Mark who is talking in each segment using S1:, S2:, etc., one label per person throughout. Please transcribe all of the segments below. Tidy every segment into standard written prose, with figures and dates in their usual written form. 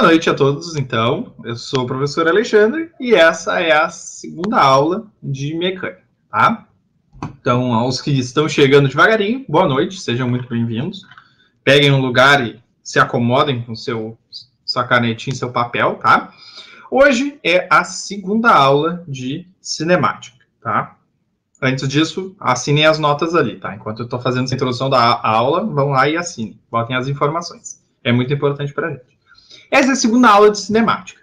S1: Boa noite a todos, então. Eu sou o professor Alexandre e essa é a segunda aula de mecânica, tá? Então, aos que estão chegando devagarinho, boa noite, sejam muito bem-vindos. Peguem um lugar e se acomodem com sua canetinha e seu papel, tá? Hoje é a segunda aula de cinemática, tá? Antes disso, assinem as notas ali, tá? Enquanto eu estou fazendo essa introdução da aula, vão lá e assinem, botem as informações. É muito importante para a gente. Essa é a segunda aula de cinemática.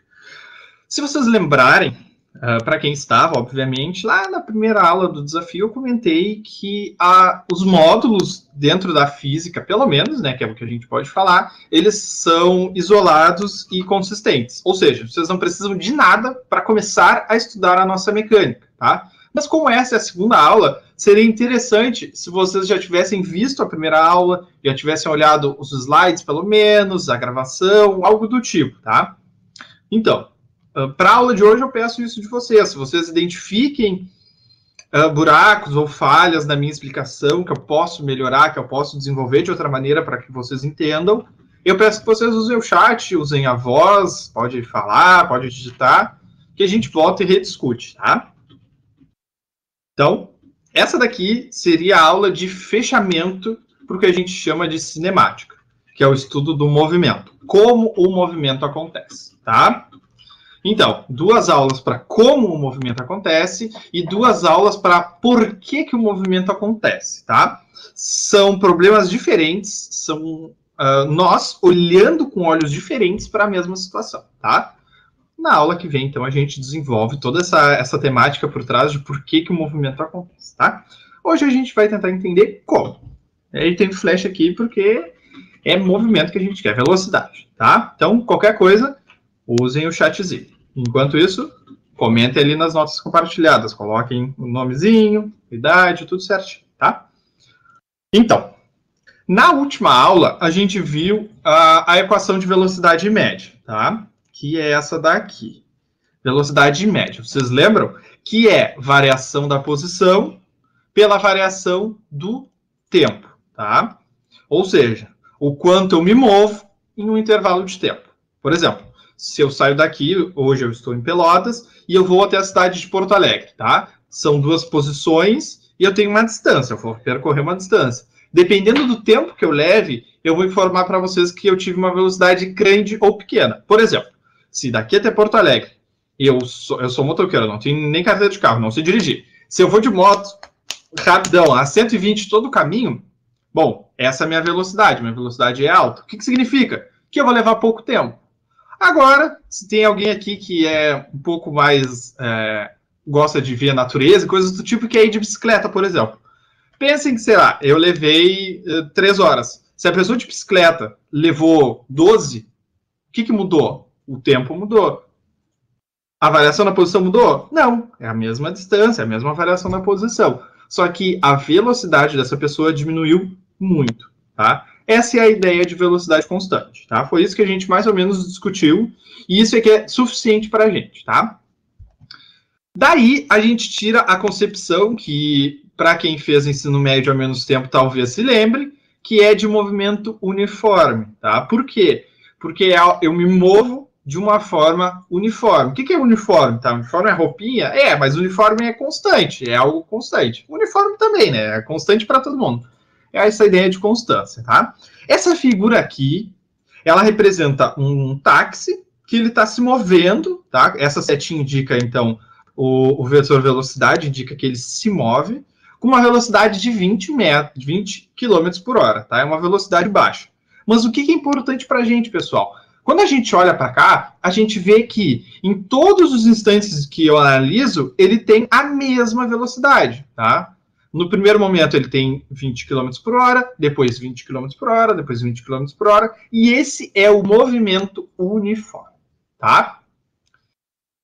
S1: Se vocês lembrarem, para quem estava, obviamente, lá na primeira aula do desafio eu comentei que os módulos dentro da física, pelo menos, né, que é o que a gente pode falar, eles são isolados e consistentes. Ou seja, vocês não precisam de nada para começar a estudar a nossa mecânica, tá? Mas como essa é a segunda aula, seria interessante se vocês já tivessem visto a primeira aula, já tivessem olhado os slides, pelo menos, a gravação, algo do tipo, tá? Então, para a aula de hoje eu peço isso de vocês. Se vocês identifiquem buracos ou falhas na minha explicação, que eu posso melhorar, que eu posso desenvolver de outra maneira para que vocês entendam, eu peço que vocês usem o chat, usem a voz, pode falar, pode digitar, que a gente volta e rediscute, tá? Então, essa daqui seria a aula de fechamento para o que a gente chama de cinemática, que é o estudo do movimento, como o movimento acontece, tá? Então, 2 aulas para como o movimento acontece e 2 aulas para por que o movimento acontece, tá? São problemas diferentes, são nós olhando com olhos diferentes para a mesma situação, tá? Na aula que vem, então, a gente desenvolve toda essa temática por trás de por que o movimento acontece, tá? Hoje a gente vai tentar entender como. Aí tem flash aqui porque é movimento que a gente quer, velocidade, tá? Então, qualquer coisa, usem o chatzinho. Enquanto isso, comentem ali nas notas compartilhadas, coloquem o nomezinho, idade, tudo certinho, tá? Então, na última aula, a gente viu a equação de velocidade média, tá? Que é essa daqui, velocidade média. Vocês lembram? Que é variação da posição pela variação do tempo, tá? Ou seja, o quanto eu me movo em um intervalo de tempo. Por exemplo, se eu saio daqui, hoje eu estou em Pelotas, e eu vou até a cidade de Porto Alegre, tá? São 2 posições e eu tenho uma distância, eu vou percorrer uma distância. Dependendo do tempo que eu leve, eu vou informar para vocês que eu tive uma velocidade grande ou pequena. Por exemplo, se daqui até Porto Alegre, eu sou motoqueiro, não tenho nem carteira de carro, não sei dirigir. Se eu vou de moto, rapidão, a 120 todo o caminho, bom, essa é a minha velocidade é alta. O que significa? Que eu vou levar pouco tempo. Agora, se tem alguém aqui que é um pouco mais, gosta de ver a natureza, coisas do tipo, que é ir de bicicleta, por exemplo. Pensem que, sei lá, eu levei 3 horas. Se a pessoa de bicicleta levou 12, o que mudou? O tempo mudou. A variação da posição mudou? Não. É a mesma distância, é a mesma variação da posição. Só que a velocidade dessa pessoa diminuiu muito, tá? Essa é a ideia de velocidade constante, tá? Foi isso que a gente mais ou menos discutiu, e isso é que é suficiente para a gente, tá? Daí, a gente tira a concepção que, para quem fez ensino médio há menos tempo, talvez se lembre, que é de movimento uniforme, tá? Por quê? Porque eu me movo de uma forma uniforme. O que é uniforme? Tá? Uniforme é roupinha? Mas uniforme é constante, é algo constante. Uniforme também, né? É constante para todo mundo. É essa ideia de constância, tá? Essa figura aqui, ela representa um táxi que ele está se movendo, tá? Essa setinha indica, então, o vetor velocidade, indica que ele se move com uma velocidade de 20 km por hora, tá? É uma velocidade baixa. Mas o que é importante para a gente, pessoal? Quando a gente olha para cá, a gente vê que em todos os instantes que eu analiso, ele tem a mesma velocidade, tá? No primeiro momento ele tem 20 km por hora, depois 20 km por hora, depois 20 km por hora, e esse é o movimento uniforme, tá?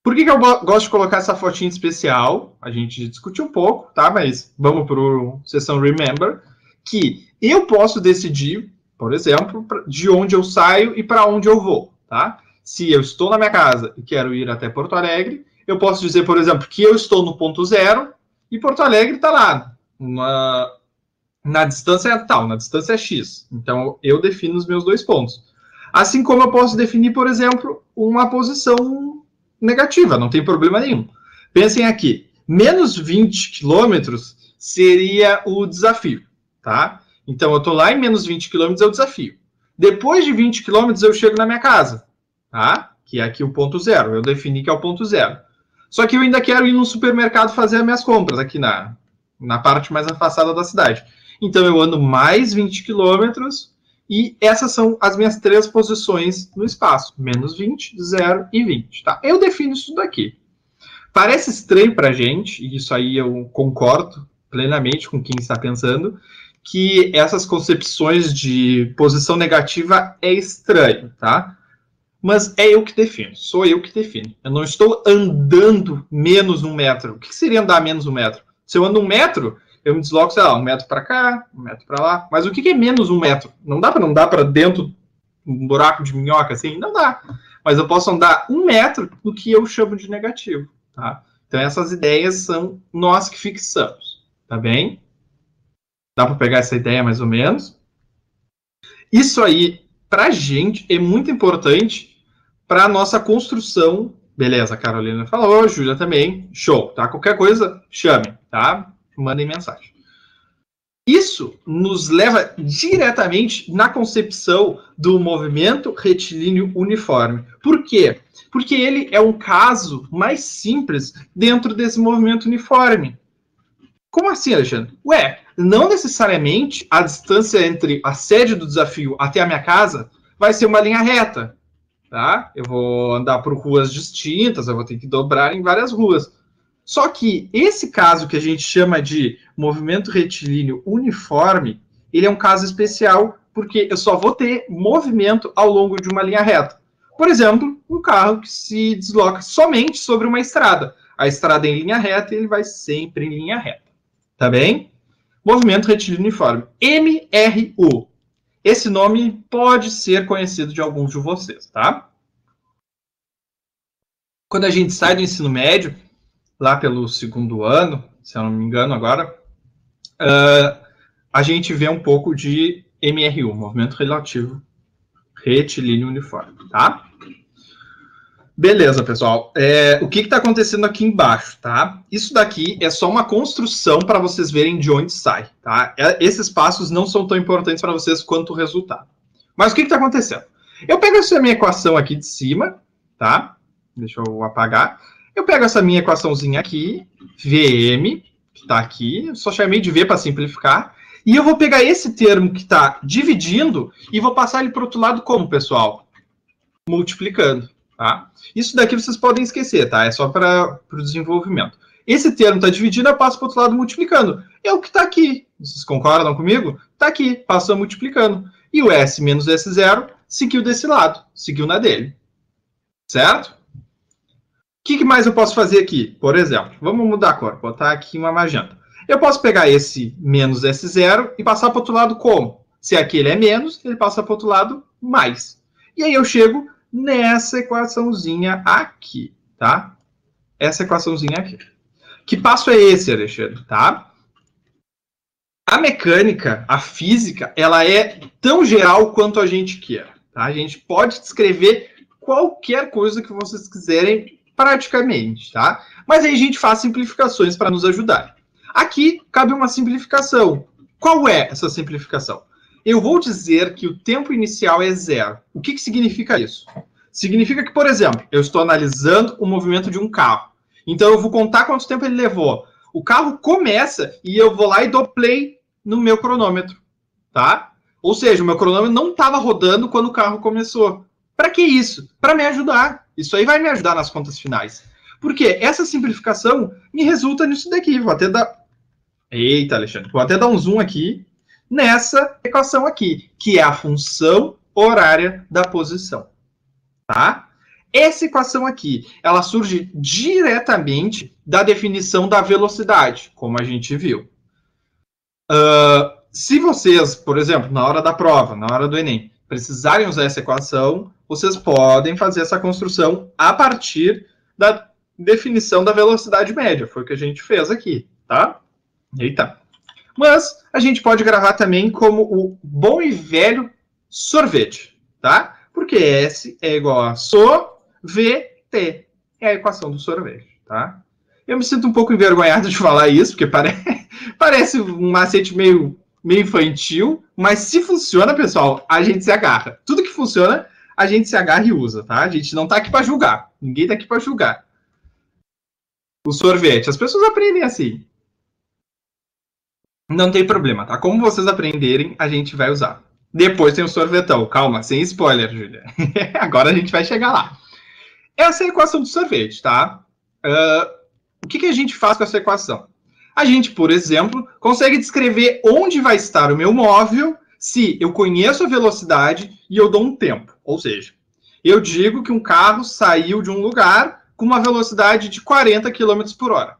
S1: Por que eu gosto de colocar essa fotinha especial? A gente discutiu um pouco, tá? Mas vamos para a sessão Remember, que eu posso decidir, por exemplo, de onde eu saio e para onde eu vou, tá? Se eu estou na minha casa e quero ir até Porto Alegre, eu posso dizer, por exemplo, que eu estou no ponto 0 e Porto Alegre está lá, na distância tal, na distância X. Então, eu defino os meus 2 pontos. Assim como eu posso definir, por exemplo, uma posição negativa, não tem problema nenhum. Pensem aqui, menos 20 quilômetros seria o desafio, tá? Então, eu estou lá em menos 20 quilômetros, é o desafio. Depois de 20 quilômetros, eu chego na minha casa, tá? Que é aqui o ponto zero. Eu defini que é o ponto zero. Só que eu ainda quero ir no supermercado fazer as minhas compras aqui na parte mais afastada da cidade. Então, eu ando mais 20 quilômetros e essas são as minhas 3 posições no espaço. Menos 20, 0 e 20, tá? Eu defino isso daqui. Parece estranho para a gente, e isso aí eu concordo plenamente com quem está pensando, que essas concepções de posição negativa é estranho, tá? Mas é eu que defino, sou eu que defino. Eu não estou andando menos 1 metro. O que seria andar menos 1 metro? Se eu ando 1 metro, eu me desloco, sei lá, 1 metro para cá, 1 metro para lá. Mas o que é menos 1 metro? Não dá para andar para dentro de um buraco de minhoca assim? Não dá. Mas eu posso andar 1 metro no que eu chamo de negativo, tá? Então essas ideias são nós que fixamos, tá bem? Dá para pegar essa ideia mais ou menos? Isso aí, para a gente, é muito importante para a nossa construção. Beleza, a Carolina falou, Júlia também. Show, tá? Qualquer coisa, chame, tá? Mandem mensagem. Isso nos leva diretamente na concepção do movimento retilíneo uniforme. Por quê? Porque ele é um caso mais simples dentro desse movimento uniforme. Como assim, Alexandre? Ué, não necessariamente a distância entre a sede do desafio até a minha casa vai ser uma linha reta, tá? Eu vou andar por ruas distintas, eu vou ter que dobrar em várias ruas. Só que esse caso que a gente chama de movimento retilíneo uniforme, ele é um caso especial porque eu só vou ter movimento ao longo de uma linha reta. Por exemplo, um carro que se desloca somente sobre uma estrada. A estrada é em linha reta e ele vai sempre em linha reta. Tá bem? Movimento retilíneo uniforme. MRU. Esse nome pode ser conhecido de alguns de vocês, tá? Quando a gente sai do ensino médio, lá pelo 2º ano, se eu não me engano agora, a gente vê um pouco de MRU, movimento relativo retilíneo uniforme, tá? Beleza, pessoal. O que está acontecendo aqui embaixo, tá? Isso daqui é só uma construção para vocês verem de onde sai, tá? Esses passos não são tão importantes para vocês quanto o resultado. Mas o que está acontecendo? Eu pego essa minha equação aqui de cima, tá? Deixa eu apagar. Eu pego essa minha equaçãozinha aqui, VM, que está aqui, eu só chamei de V para simplificar, e eu vou pegar esse termo que está dividindo e vou passar ele para o outro lado como, pessoal? Multiplicando. Tá? Isso daqui vocês podem esquecer, tá? É só para o desenvolvimento. Esse termo está dividindo, eu passo para o outro lado multiplicando. É o que está aqui. Vocês concordam comigo? Está aqui, passa multiplicando. E o S menos S0 seguiu desse lado, seguiu na dele. Certo? O que mais eu posso fazer aqui? Por exemplo, vamos mudar a cor, botar aqui uma magenta. Eu posso pegar esse menos S0 e passar para o outro lado como? Se aqui ele é menos, ele passa para o outro lado mais. E aí eu chego nessa equaçãozinha aqui, tá? Essa equaçãozinha aqui. Que passo é esse, Alexandre, tá? A mecânica, a física, ela é tão geral quanto a gente quer, tá? A gente pode descrever qualquer coisa que vocês quiserem praticamente, tá? Mas aí a gente faz simplificações para nos ajudar. Aqui cabe uma simplificação. Qual é essa simplificação? Eu vou dizer que o tempo inicial é 0. O que significa isso? Significa que, por exemplo, eu estou analisando o movimento de um carro. Então, eu vou contar quanto tempo ele levou. O carro começa e eu vou lá e dou play no meu cronômetro, tá? Ou seja, o meu cronômetro não estava rodando quando o carro começou. Para que isso? Para me ajudar. Isso aí vai me ajudar nas contas finais. Porque essa simplificação me resulta nisso daqui. Vou até dar... Eita, Alexandre. Vou até dar um zoom aqui nessa equação aqui, que é a função horária da posição, tá? Essa equação aqui, ela surge diretamente da definição da velocidade, como a gente viu. Se vocês, por exemplo, na hora da prova, na hora do Enem, precisarem usar essa equação, vocês podem fazer essa construção a partir da definição da velocidade média, foi o que a gente fez aqui, tá? Eita! Mas a gente pode gravar também como o bom e velho sorvete, tá? Porque S é igual a sorvete. É a equação do sorvete, tá? Eu me sinto um pouco envergonhado de falar isso, porque parece um macete meio infantil, mas se funciona, pessoal, a gente se agarra. Tudo que funciona, a gente se agarra e usa, tá? A gente não tá aqui para julgar. Ninguém tá aqui para julgar. O sorvete, as pessoas aprendem assim. Não tem problema, tá? Como vocês aprenderem, a gente vai usar. Depois tem o sorvetão. Calma, sem spoiler, Júlia. Agora a gente vai chegar lá. Essa é a equação do sorvete, tá? O que a gente faz com essa equação? A gente, por exemplo, consegue descrever onde vai estar o meu móvel se eu conheço a velocidade e eu dou um tempo. Ou seja, eu digo que um carro saiu de um lugar com uma velocidade de 40 km por hora.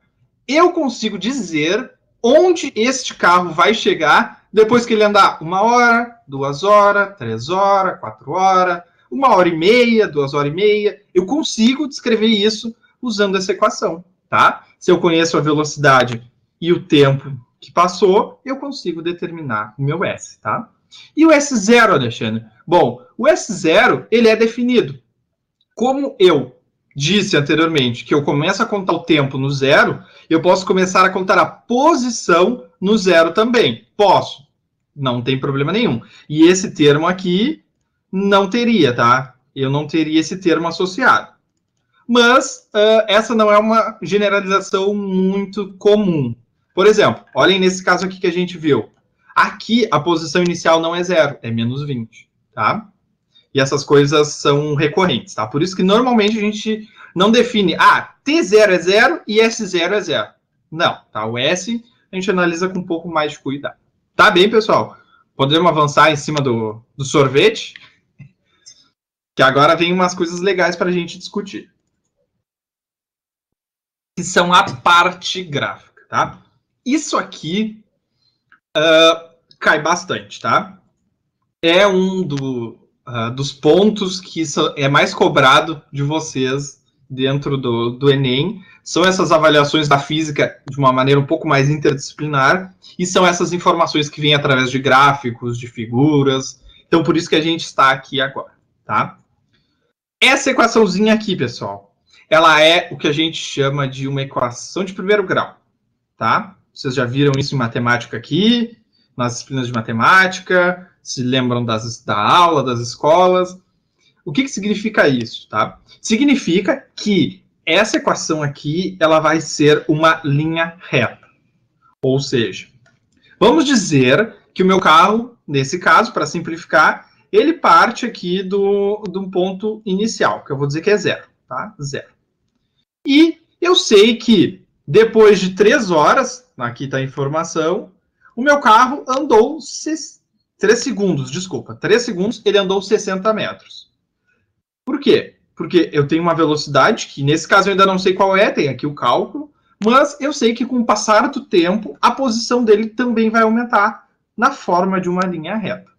S1: Eu consigo dizer onde este carro vai chegar depois que ele andar 1 hora, 2 horas, 3 horas, 4 horas, 1h30, 2h30. Eu consigo descrever isso usando essa equação, tá? Se eu conheço a velocidade e o tempo que passou, eu consigo determinar o meu S, tá? E o S0, Alexandre? Bom, o S0, ele é definido. Como eu disse anteriormente que eu começo a contar o tempo no zero, eu posso começar a contar a posição no zero também. Posso. Não tem problema nenhum. E esse termo aqui não teria, tá? Eu não teria esse termo associado. Mas essa não é uma generalização muito comum. Por exemplo, olhem nesse caso aqui que a gente viu. Aqui a posição inicial não é zero, é menos 20, tá? E essas coisas são recorrentes, tá? Por isso que normalmente a gente não define, T0 é 0 e S0 é 0. Não, tá? O S a gente analisa com um pouco mais de cuidado. Tá bem, pessoal? Podemos avançar em cima do sorvete? Que agora vem umas coisas legais para a gente discutir. Que são a parte gráfica, tá? Isso aqui cai bastante, tá? É um dos pontos que é mais cobrado de vocês dentro do Enem. São essas avaliações da física de uma maneira um pouco mais interdisciplinar e são essas informações que vêm através de gráficos, de figuras. Então, por isso que a gente está aqui agora, tá? Essa equaçãozinha aqui, pessoal, ela é o que a gente chama de uma equação de primeiro grau, tá? Vocês já viram isso em matemática aqui, nas disciplinas de matemática, se lembram da aula, das escolas. O que significa isso, tá? Significa que essa equação aqui, ela vai ser uma linha reta. Ou seja, vamos dizer que o meu carro, nesse caso, para simplificar, ele parte aqui de um ponto inicial, que eu vou dizer que é 0, tá? 0. E eu sei que depois de 3 horas, aqui está a informação, o meu carro andou 3 segundos, desculpa. 3 segundos, ele andou 60 metros. Por quê? Porque eu tenho uma velocidade, que nesse caso eu ainda não sei qual é, tem aqui o cálculo, mas eu sei que com o passar do tempo, a posição dele também vai aumentar na forma de uma linha reta.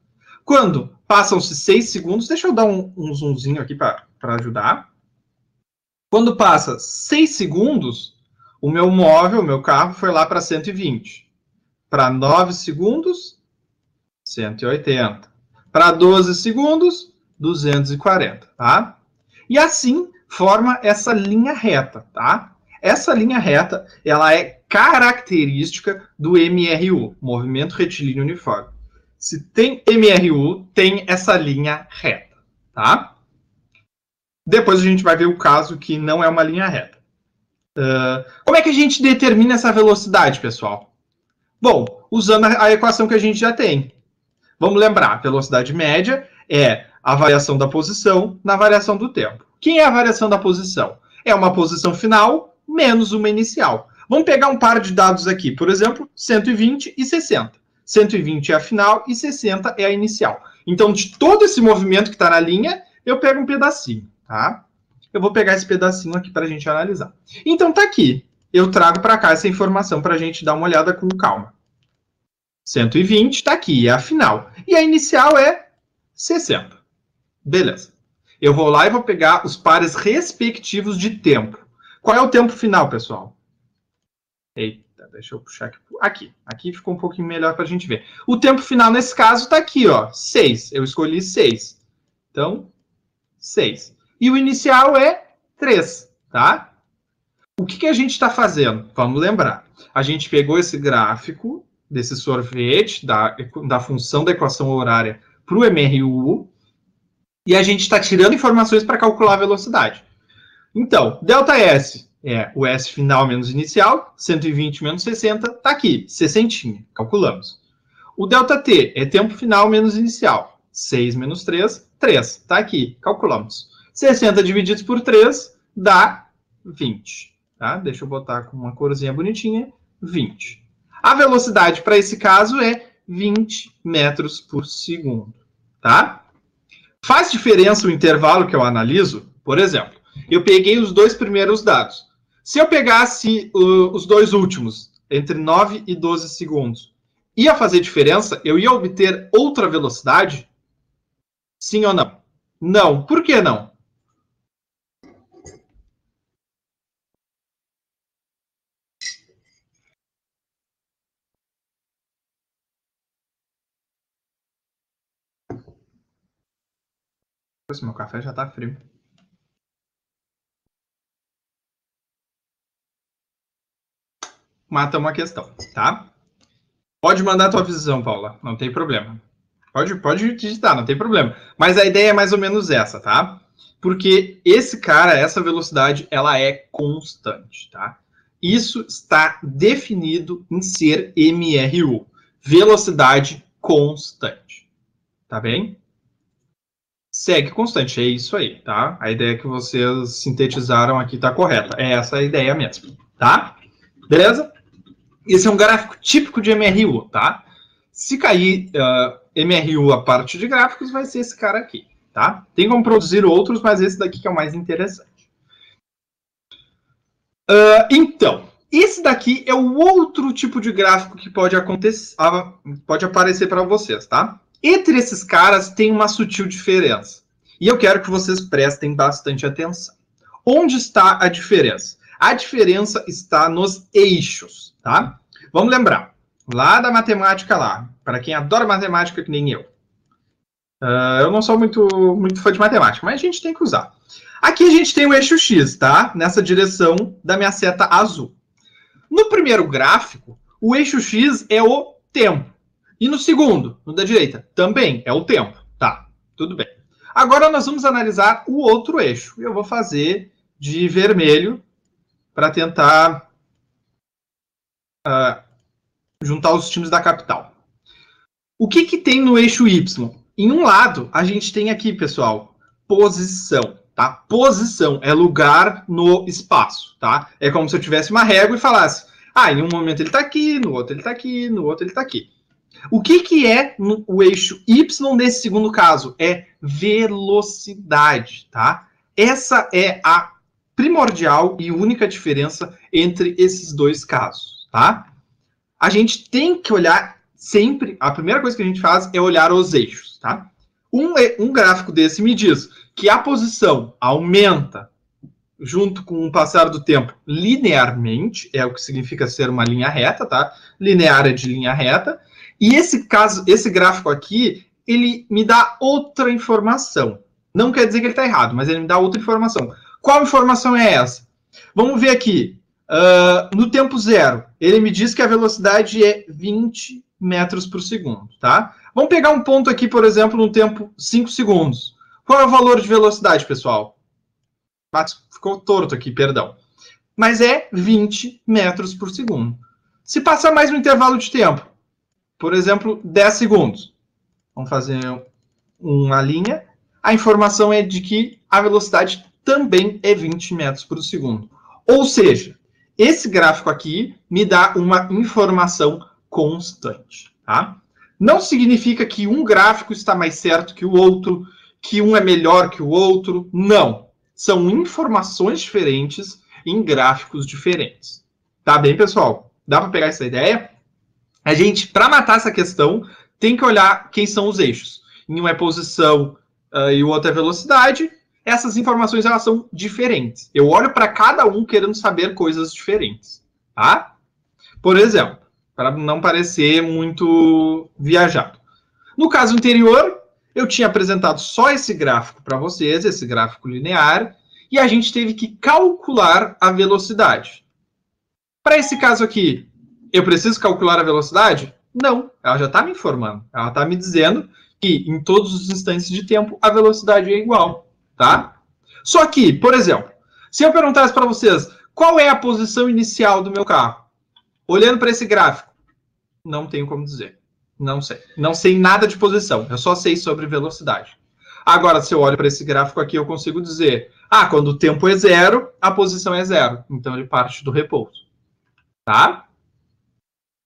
S1: Quando passam-se 6 segundos, deixa eu dar um zoomzinho aqui para ajudar. Quando passa 6 segundos, o meu móvel, o meu carro, foi lá para 120. Para 9 segundos, 180. Para 12 segundos, 240, tá? E assim forma essa linha reta, tá? Essa linha reta, ela é característica do MRU, Movimento Retilíneo Uniforme. Se tem MRU, tem essa linha reta, tá? Depois a gente vai ver o caso que não é uma linha reta. Como é que a gente determina essa velocidade, pessoal? Bom, usando a equação que a gente já tem. Vamos lembrar, a velocidade média é a variação da posição na variação do tempo. Quem é a variação da posição? É uma posição final menos uma inicial. Vamos pegar um par de dados aqui, por exemplo, 120 e 60. 120 é a final e 60 é a inicial. Então, de todo esse movimento que está na linha, eu pego um pedacinho, tá? Eu vou pegar esse pedacinho aqui para a gente analisar. Então, tá aqui. Eu trago para cá essa informação para a gente dar uma olhada com calma. 120 está aqui, é a final. E a inicial é 60. Beleza. Eu vou lá e vou pegar os pares respectivos de tempo. Qual é o tempo final, pessoal? Eita, deixa eu puxar aqui. Aqui ficou um pouquinho melhor para a gente ver. O tempo final, nesse caso, está aqui, ó, 6. Eu escolhi 6. Então, 6. E o inicial é 3, tá? O que a gente está fazendo? Vamos lembrar. A gente pegou esse gráfico desse sorvete, da função da equação horária para o MRU, e a gente está tirando informações para calcular a velocidade. Então, ΔS é o S final menos inicial, 120 menos 60, está aqui, 60, calculamos. O ΔT é tempo final menos inicial, 6 menos 3, 3, está aqui, calculamos. 60 divididos por 3 dá 20. Tá? Deixa eu botar com uma corzinha bonitinha, 20. A velocidade para esse caso é 20 metros por segundo. Tá? Faz diferença o intervalo que eu analiso? Por exemplo, eu peguei os dois primeiros dados. Se eu pegasse os dois últimos, entre 9 e 12 segundos, ia fazer diferença? Eu ia obter outra velocidade? Sim ou não? Não. Por que não? Meu café já está frio. Mata uma questão, tá? Pode mandar a tua visão, Paula, não tem problema. Pode digitar, não tem problema. Mas a ideia é mais ou menos essa, tá? Porque esse cara, essa velocidade, ela é constante, tá? Isso está definido em ser MRU, velocidade constante, tá bem? Segue constante, é isso aí, tá? A ideia que vocês sintetizaram aqui tá correta, é essa a ideia mesmo, tá? Beleza? Esse é um gráfico típico de MRU, tá? Se cair MRU a parte de gráficos, vai ser esse cara aqui, tá? Tem como produzir outros, mas esse daqui que é o mais interessante. Então, esse daqui é o outro tipo de gráfico que pode aparecer para vocês, tá? Entre esses caras tem uma sutil diferença. E eu quero que vocês prestem bastante atenção. Onde está a diferença? A diferença está nos eixos, tá? Vamos lembrar, lá da matemática lá, para quem adora matemática que nem eu. Eu não sou muito fã de matemática, mas a gente tem que usar. Aqui a gente tem o eixo X, tá? Nessa direção da minha seta azul. No primeiro gráfico, o eixo X é o tempo. E no segundo, no da direita, também é o tempo. Tá, tudo bem. Agora nós vamos analisar o outro eixo. Eu vou fazer de vermelho para tentar juntar os times da capital. O que tem no eixo Y? Em um lado, a gente tem aqui, pessoal, posição. Tá? Posição é lugar no espaço. Tá? É como se eu tivesse uma régua e falasse, em um momento ele está aqui, no outro ele está aqui, no outro ele está aqui. O que é o eixo Y nesse segundo caso? É velocidade. Tá? Essa é a primordial e única diferença entre esses dois casos. Tá? A gente tem que olhar sempre, a primeira coisa que a gente faz é olhar os eixos. Tá? Um gráfico desse me diz que a posição aumenta junto com o passar do tempo linearmente, é o que significa ser uma linha reta, tá? Linear é de linha reta. E esse gráfico aqui, ele me dá outra informação. Não quer dizer que ele está errado, mas ele me dá outra informação. Qual informação é essa? Vamos ver aqui. No tempo zero, ele me diz que a velocidade é 20 metros por segundo, tá? Vamos pegar um ponto aqui, por exemplo, no tempo 5 segundos. Qual é o valor de velocidade, pessoal? Ficou torto aqui, perdão. Mas é 20 metros por segundo. Se passar mais um intervalo de tempo, por exemplo, 10 segundos. Vamos fazer uma linha. A informação é de que a velocidade também é 20 metros por segundo. Ou seja, esse gráfico aqui me dá uma informação constante. Tá? Não significa que um gráfico está mais certo que o outro, que um é melhor que o outro. Não. São informações diferentes em gráficos diferentes. Tá bem, pessoal? Dá para pegar essa ideia? A gente, para matar essa questão, tem que olhar quem são os eixos. Em um é posição e o outro é velocidade. Essas informações elas são diferentes. Eu olho para cada um querendo saber coisas diferentes. Tá? Por exemplo, para não parecer muito viajado. No caso anterior, eu tinha apresentado só esse gráfico para vocês, esse gráfico linear, e a gente teve que calcular a velocidade. Para esse caso aqui, eu preciso calcular a velocidade? Não, ela já está me informando. Ela está me dizendo que em todos os instantes de tempo a velocidade é igual, tá? Só que, por exemplo, se eu perguntasse para vocês qual é a posição inicial do meu carro, olhando para esse gráfico, não tenho como dizer. Não sei. Não sei nada de posição. Eu só sei sobre velocidade. Agora, se eu olho para esse gráfico aqui, eu consigo dizer, quando o tempo é zero, a posição é zero. Então, ele parte do repouso. Tá?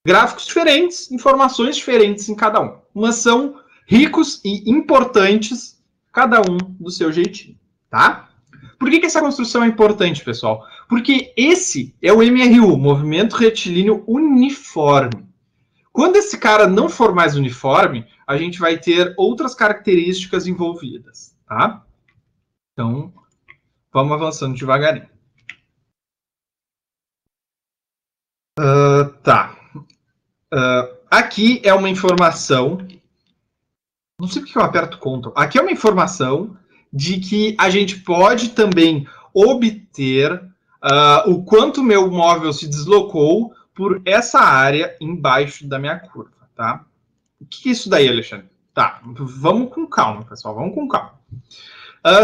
S1: Gráficos diferentes, informações diferentes em cada um. Mas são ricos e importantes, cada um do seu jeitinho. Tá? Por que essa construção é importante, pessoal? Porque esse é o MRU, Movimento Retilíneo Uniforme. Quando esse cara não for mais uniforme, a gente vai ter outras características envolvidas, tá? Então, vamos avançando devagarinho. Aqui é uma informação... Não sei porque eu aperto Ctrl. Aqui é uma informação de que a gente pode também obter o quanto meu móvel se deslocou por essa área embaixo da minha curva, tá? O que é isso daí, Alexandre? Tá, vamos com calma, pessoal, vamos com calma.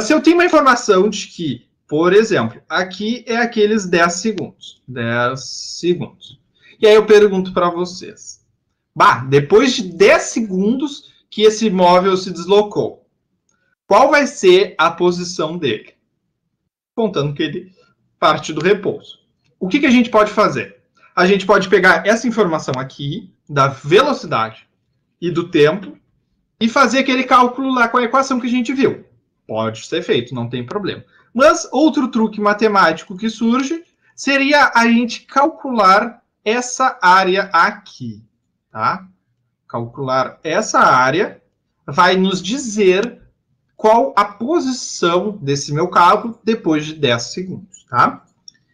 S1: Se eu tenho uma informação de que, por exemplo, aqui é aqueles 10 segundos. 10 segundos. E aí eu pergunto para vocês. Depois de 10 segundos que esse móvel se deslocou, qual vai ser a posição dele? Contando que ele parte do repouso. O que a gente pode fazer? A gente pode pegar essa informação aqui, da velocidade e do tempo, e fazer aquele cálculo lá com a equação que a gente viu. Pode ser feito, não tem problema. Mas outro truque matemático que surge seria a gente calcular essa área aqui. Tá? Calcular essa área vai nos dizer qual a posição desse meu cálculo depois de 10 segundos. Tá?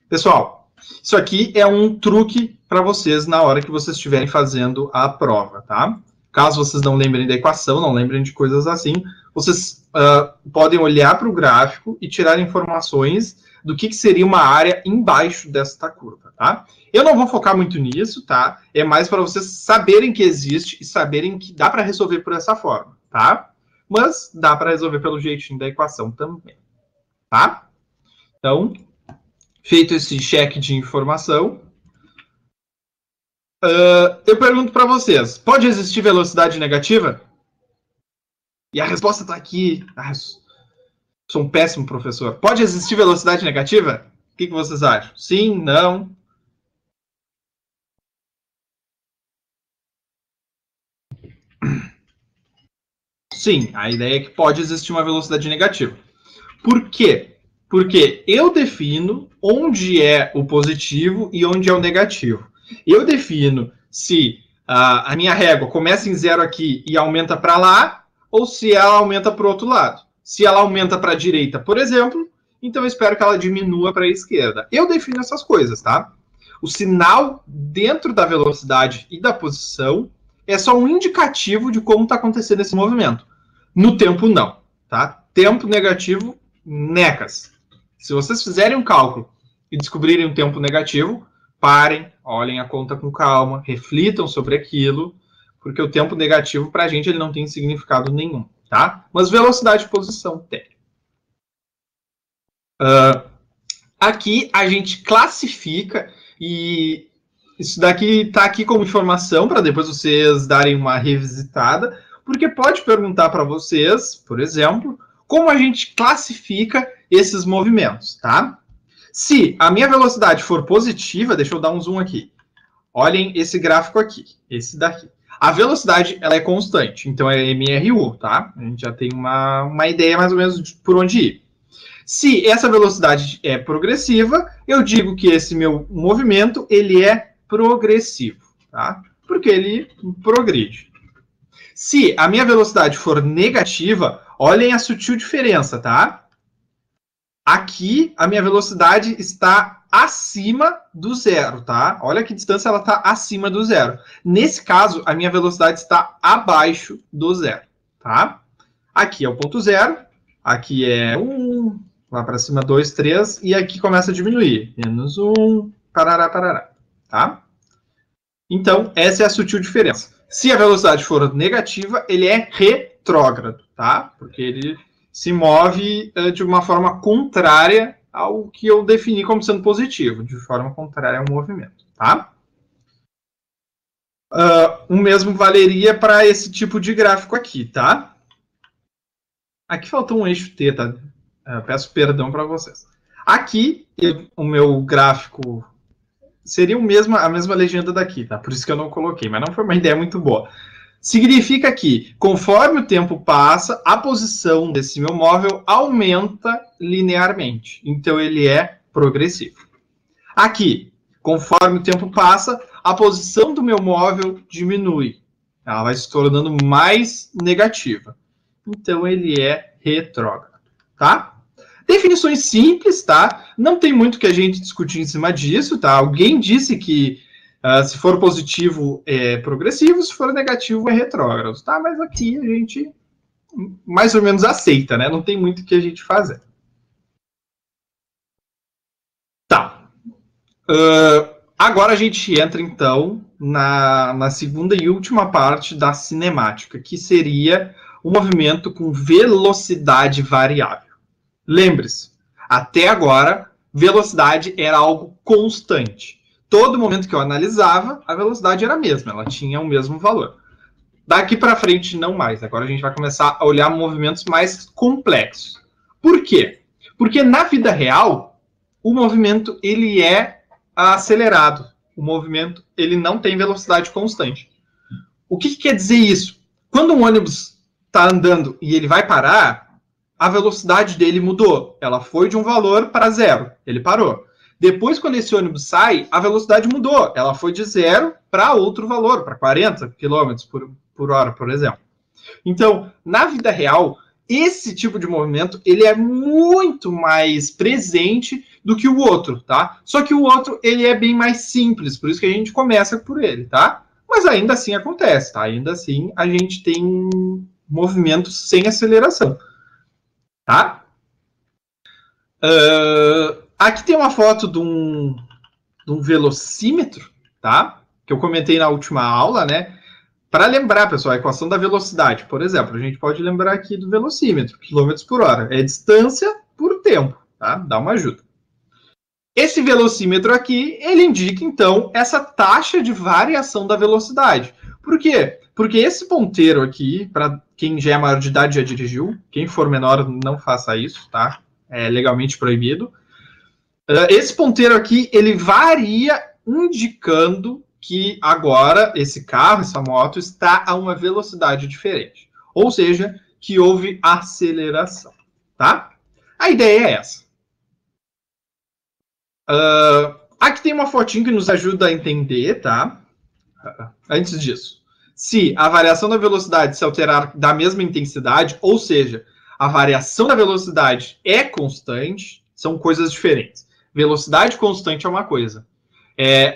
S1: Pessoal, isso aqui é um truque para vocês na hora que vocês estiverem fazendo a prova, tá? Caso vocês não lembrem da equação, não lembrem de coisas assim, vocês podem olhar para o gráfico e tirar informações do que seria uma área embaixo desta curva, tá? Eu não vou focar muito nisso, tá? É mais para vocês saberem que existe e saberem que dá para resolver por essa forma, tá? Mas dá para resolver pelo jeitinho da equação também, tá? Então... feito esse cheque de informação, eu pergunto para vocês, pode existir velocidade negativa? E a resposta está aqui. Sou um péssimo professor. Pode existir velocidade negativa? O que vocês acham? Sim, não? Sim, a ideia é que pode existir uma velocidade negativa. Por quê? Porque eu defino onde é o positivo e onde é o negativo. Eu defino se a minha régua começa em zero aqui e aumenta para lá, ou se ela aumenta para o outro lado. Se ela aumenta para a direita, por exemplo, então eu espero que ela diminua para a esquerda. Eu defino essas coisas, tá? O sinal dentro da velocidade e da posição é só um indicativo de como está acontecendo esse movimento. No tempo, não. Tá? Tempo negativo, necas. Se vocês fizerem um cálculo e descobrirem um tempo negativo, parem, olhem a conta com calma, reflitam sobre aquilo, porque o tempo negativo, para a gente, ele não tem significado nenhum, tá? Mas velocidade e posição tem. Aqui a gente classifica, e isso daqui está aqui como informação, para depois vocês darem uma revisitada, porque pode perguntar para vocês, por exemplo, como a gente classifica esses movimentos, tá? Se a minha velocidade for positiva, deixa eu dar um zoom aqui. Olhem esse gráfico aqui, esse daqui. A velocidade, ela é constante, então é MRU, tá? A gente já tem uma ideia mais ou menos de por onde ir. Se essa velocidade é progressiva, eu digo que esse meu movimento, ele é progressivo, tá? Porque ele progride. Se a minha velocidade for negativa, olhem a sutil diferença, tá? Aqui, a minha velocidade está acima do zero, tá? Olha que distância ela está acima do zero. Nesse caso, a minha velocidade está abaixo do zero, tá? Aqui é o ponto zero, aqui é 1, lá para cima 2, 3, e aqui começa a diminuir. Menos 1, parará, parará. Tá? Então, essa é a sutil diferença. Se a velocidade for negativa, ele é retrógrado, tá? Porque ele se move de uma forma contrária ao que eu defini como sendo positivo, de forma contrária ao movimento, tá? O mesmo valeria para esse tipo de gráfico aqui, tá? Aqui faltou um eixo T, tá? Peço perdão para vocês. Aqui, o meu gráfico seria a mesma legenda daqui, tá? Por isso que eu não coloquei, mas não foi uma ideia muito boa. Significa que, conforme o tempo passa, a posição desse meu móvel aumenta linearmente. Então, ele é progressivo. Aqui, conforme o tempo passa, a posição do meu móvel diminui. Ela vai se tornando mais negativa. Então, ele é retrógrado, tá? Definições simples, tá? Não tem muito que a gente discutir em cima disso, tá? Alguém disse que se for positivo é progressivo, se for negativo é retrógrado, tá? Mas aqui a gente mais ou menos aceita, né? Não tem muito que a gente fazer. Tá. Agora a gente entra, então, na segunda e última parte da cinemática, que seria o movimento com velocidade variável. Lembre-se, até agora, velocidade era algo constante. Todo momento que eu analisava, a velocidade era a mesma, ela tinha o mesmo valor. Daqui para frente, não mais. Agora a gente vai começar a olhar movimentos mais complexos. Por quê? Porque na vida real, o movimento ele é acelerado. O movimento ele não tem velocidade constante. O que quer dizer isso? Quando um ônibus está andando e ele vai parar, a velocidade dele mudou. Ela foi de um valor para 0. Ele parou. Depois, quando esse ônibus sai, a velocidade mudou. Ela foi de 0 para outro valor, para 40 km por hora, por exemplo. Então, na vida real, esse tipo de movimento ele é muito mais presente do que o outro, tá? Só que o outro ele é bem mais simples, por isso que a gente começa por ele, tá? Mas ainda assim acontece, tá? Ainda assim a gente tem movimentos sem aceleração. Tá? Aqui tem uma foto de um velocímetro, tá? Que eu comentei na última aula, né? Para lembrar, pessoal, a equação da velocidade, por exemplo, a gente pode lembrar aqui do velocímetro, quilômetros por hora. É distância por tempo, tá? Dá uma ajuda. Esse velocímetro aqui, ele indica, então, essa taxa de variação da velocidade. Por quê? Porque esse ponteiro aqui, para quem já é maior de idade já dirigiu, quem for menor não faça isso, tá? É legalmente proibido. Esse ponteiro aqui, ele varia indicando que agora esse carro, essa moto, está a uma velocidade diferente. Ou seja, que houve aceleração, tá? A ideia é essa. Aqui tem uma fotinho que nos ajuda a entender, tá? Antes disso. Se a variação da velocidade se alterar da mesma intensidade, ou seja, a variação da velocidade é constante, são coisas diferentes. Velocidade constante é uma coisa.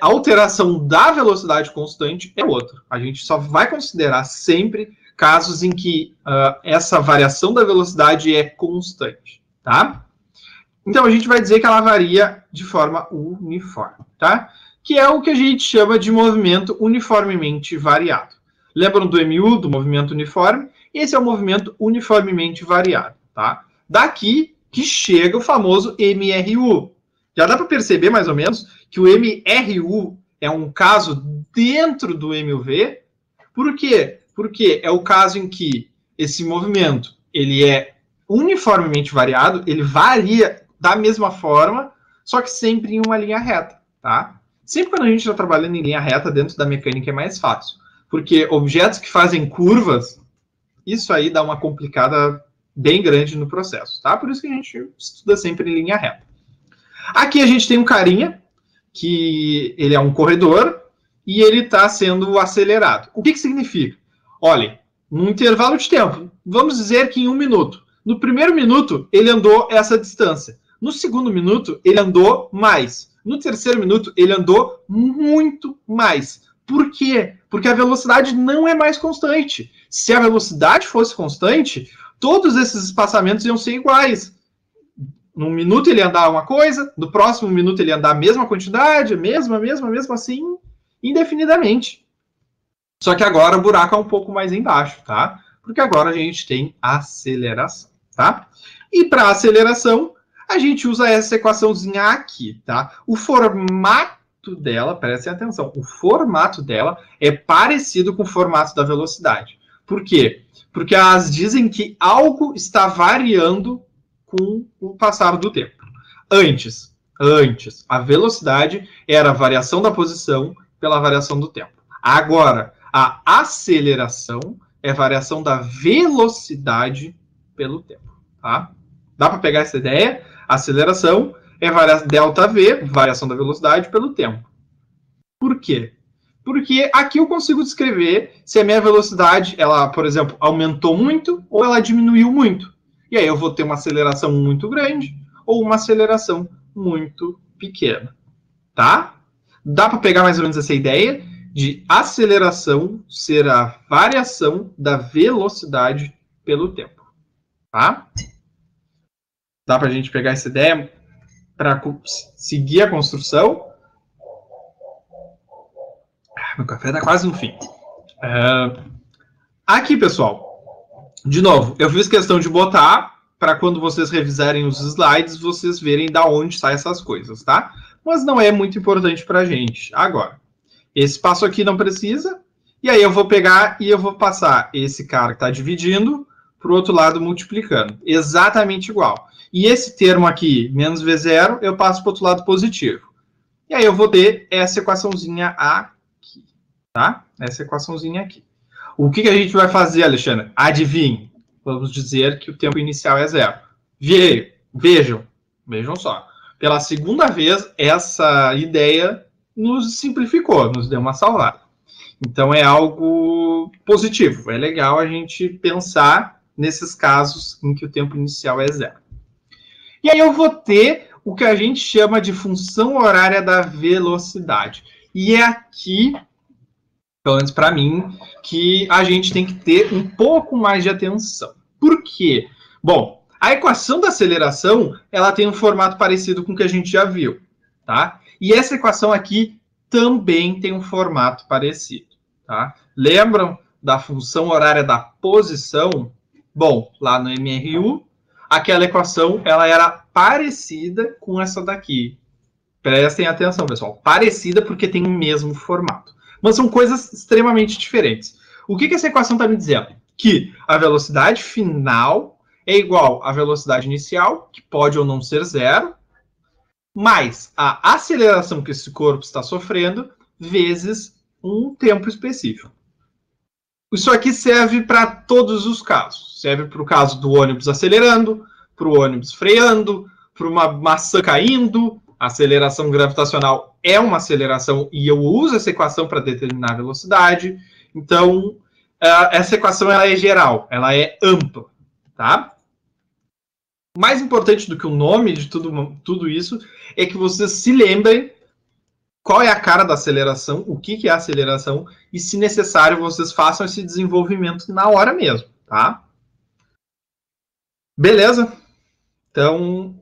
S1: A alteração da velocidade constante é outra. A gente só vai considerar sempre casos em que essa variação da velocidade é constante, tá? Então, a gente vai dizer que ela varia de forma uniforme, tá? Que é o que a gente chama de movimento uniformemente variado. Lembram do MU, do movimento uniforme? Esse é o movimento uniformemente variado, tá? Daqui que chega o famoso MRU. Já dá para perceber, mais ou menos, que o MRU é um caso dentro do MUV. Por quê? Porque é o caso em que esse movimento ele é uniformemente variado, ele varia da mesma forma, só que sempre em uma linha reta, tá? Sempre quando a gente está trabalhando em linha reta dentro da mecânica é mais fácil, porque objetos que fazem curvas, isso aí dá uma complicada bem grande no processo, tá? Por isso que a gente estuda sempre em linha reta. Aqui a gente tem um carinha, que ele é um corredor, e ele está sendo acelerado. O que significa? Olha, num intervalo de tempo, vamos dizer que em 1 minuto. No primeiro minuto, ele andou essa distância. No segundo minuto, ele andou mais. No terceiro minuto, ele andou muito mais. Por quê? Porque a velocidade não é mais constante. Se a velocidade fosse constante, todos esses espaçamentos iam ser iguais. Num minuto ele ia andar uma coisa, no próximo minuto ele ia andar a mesma quantidade, mesma, assim, indefinidamente. Só que agora o buraco é um pouco mais embaixo, tá? Porque agora a gente tem aceleração, tá? E para aceleração, a gente usa essa equaçãozinha aqui, tá? O formato dela, prestem atenção, o formato dela é parecido com o formato da velocidade. Por quê? Porque elas dizem que algo está variando com o passar do tempo. Antes, a velocidade era a variação da posição pela variação do tempo. Agora, a aceleração é a variação da velocidade pelo tempo, tá? Dá para pegar essa ideia? Aceleração é delta V, variação da velocidade pelo tempo. Por quê? Porque aqui eu consigo descrever se a minha velocidade, ela, por exemplo, aumentou muito ou ela diminuiu muito. E aí eu vou ter uma aceleração muito grande ou uma aceleração muito pequena, tá? Dá para pegar mais ou menos essa ideia de aceleração ser a variação da velocidade pelo tempo, tá? Dá para a gente pegar essa ideia para seguir a construção? Meu café está quase no fim. Aqui, pessoal, de novo, eu fiz questão de botar para quando vocês revisarem os slides, vocês verem da onde saem essas coisas, tá? Mas não é muito importante para a gente. Agora, esse passo aqui não precisa, e aí eu vou pegar e eu vou passar esse cara que está dividindo para o outro lado multiplicando. Exatamente igual. E esse termo aqui, menos V0, eu passo para o outro lado positivo. E aí eu vou ter essa equaçãozinha aqui, tá? Essa equaçãozinha aqui. O que a gente vai fazer, Alexandre? Adivinhe. Vamos dizer que o tempo inicial é 0. Vejam só. Pela segunda vez, essa ideia nos simplificou, nos deu uma salvada. Então, é algo positivo. É legal a gente pensar nesses casos em que o tempo inicial é 0. E aí eu vou ter o que a gente chama de função horária da velocidade. E é aqui, pelo menos para mim, que a gente tem que ter um pouco mais de atenção. Por quê? Bom, a equação da aceleração, ela tem um formato parecido com o que a gente já viu, tá? E essa equação aqui também tem um formato parecido, tá? Lembram da função horária da posição? Bom, lá no MRU, aquela equação, ela era parecida com essa daqui. Prestem atenção, pessoal. Parecida porque tem o mesmo formato. Mas são coisas extremamente diferentes. O que essa equação está me dizendo? Que a velocidade final é igual à velocidade inicial, que pode ou não ser 0, mais a aceleração que esse corpo está sofrendo, vezes um tempo específico. Isso aqui serve para todos os casos. Serve para o caso do ônibus acelerando, para o ônibus freando, para uma maçã caindo. A aceleração gravitacional é uma aceleração e eu uso essa equação para determinar a velocidade. Então, essa equação ela é geral, ela é ampla, tá? Mais importante do que o nome de tudo isso é que vocês se lembrem qual é a cara da aceleração, o que é a aceleração e, se necessário, vocês façam esse desenvolvimento na hora mesmo, tá? Beleza? Então,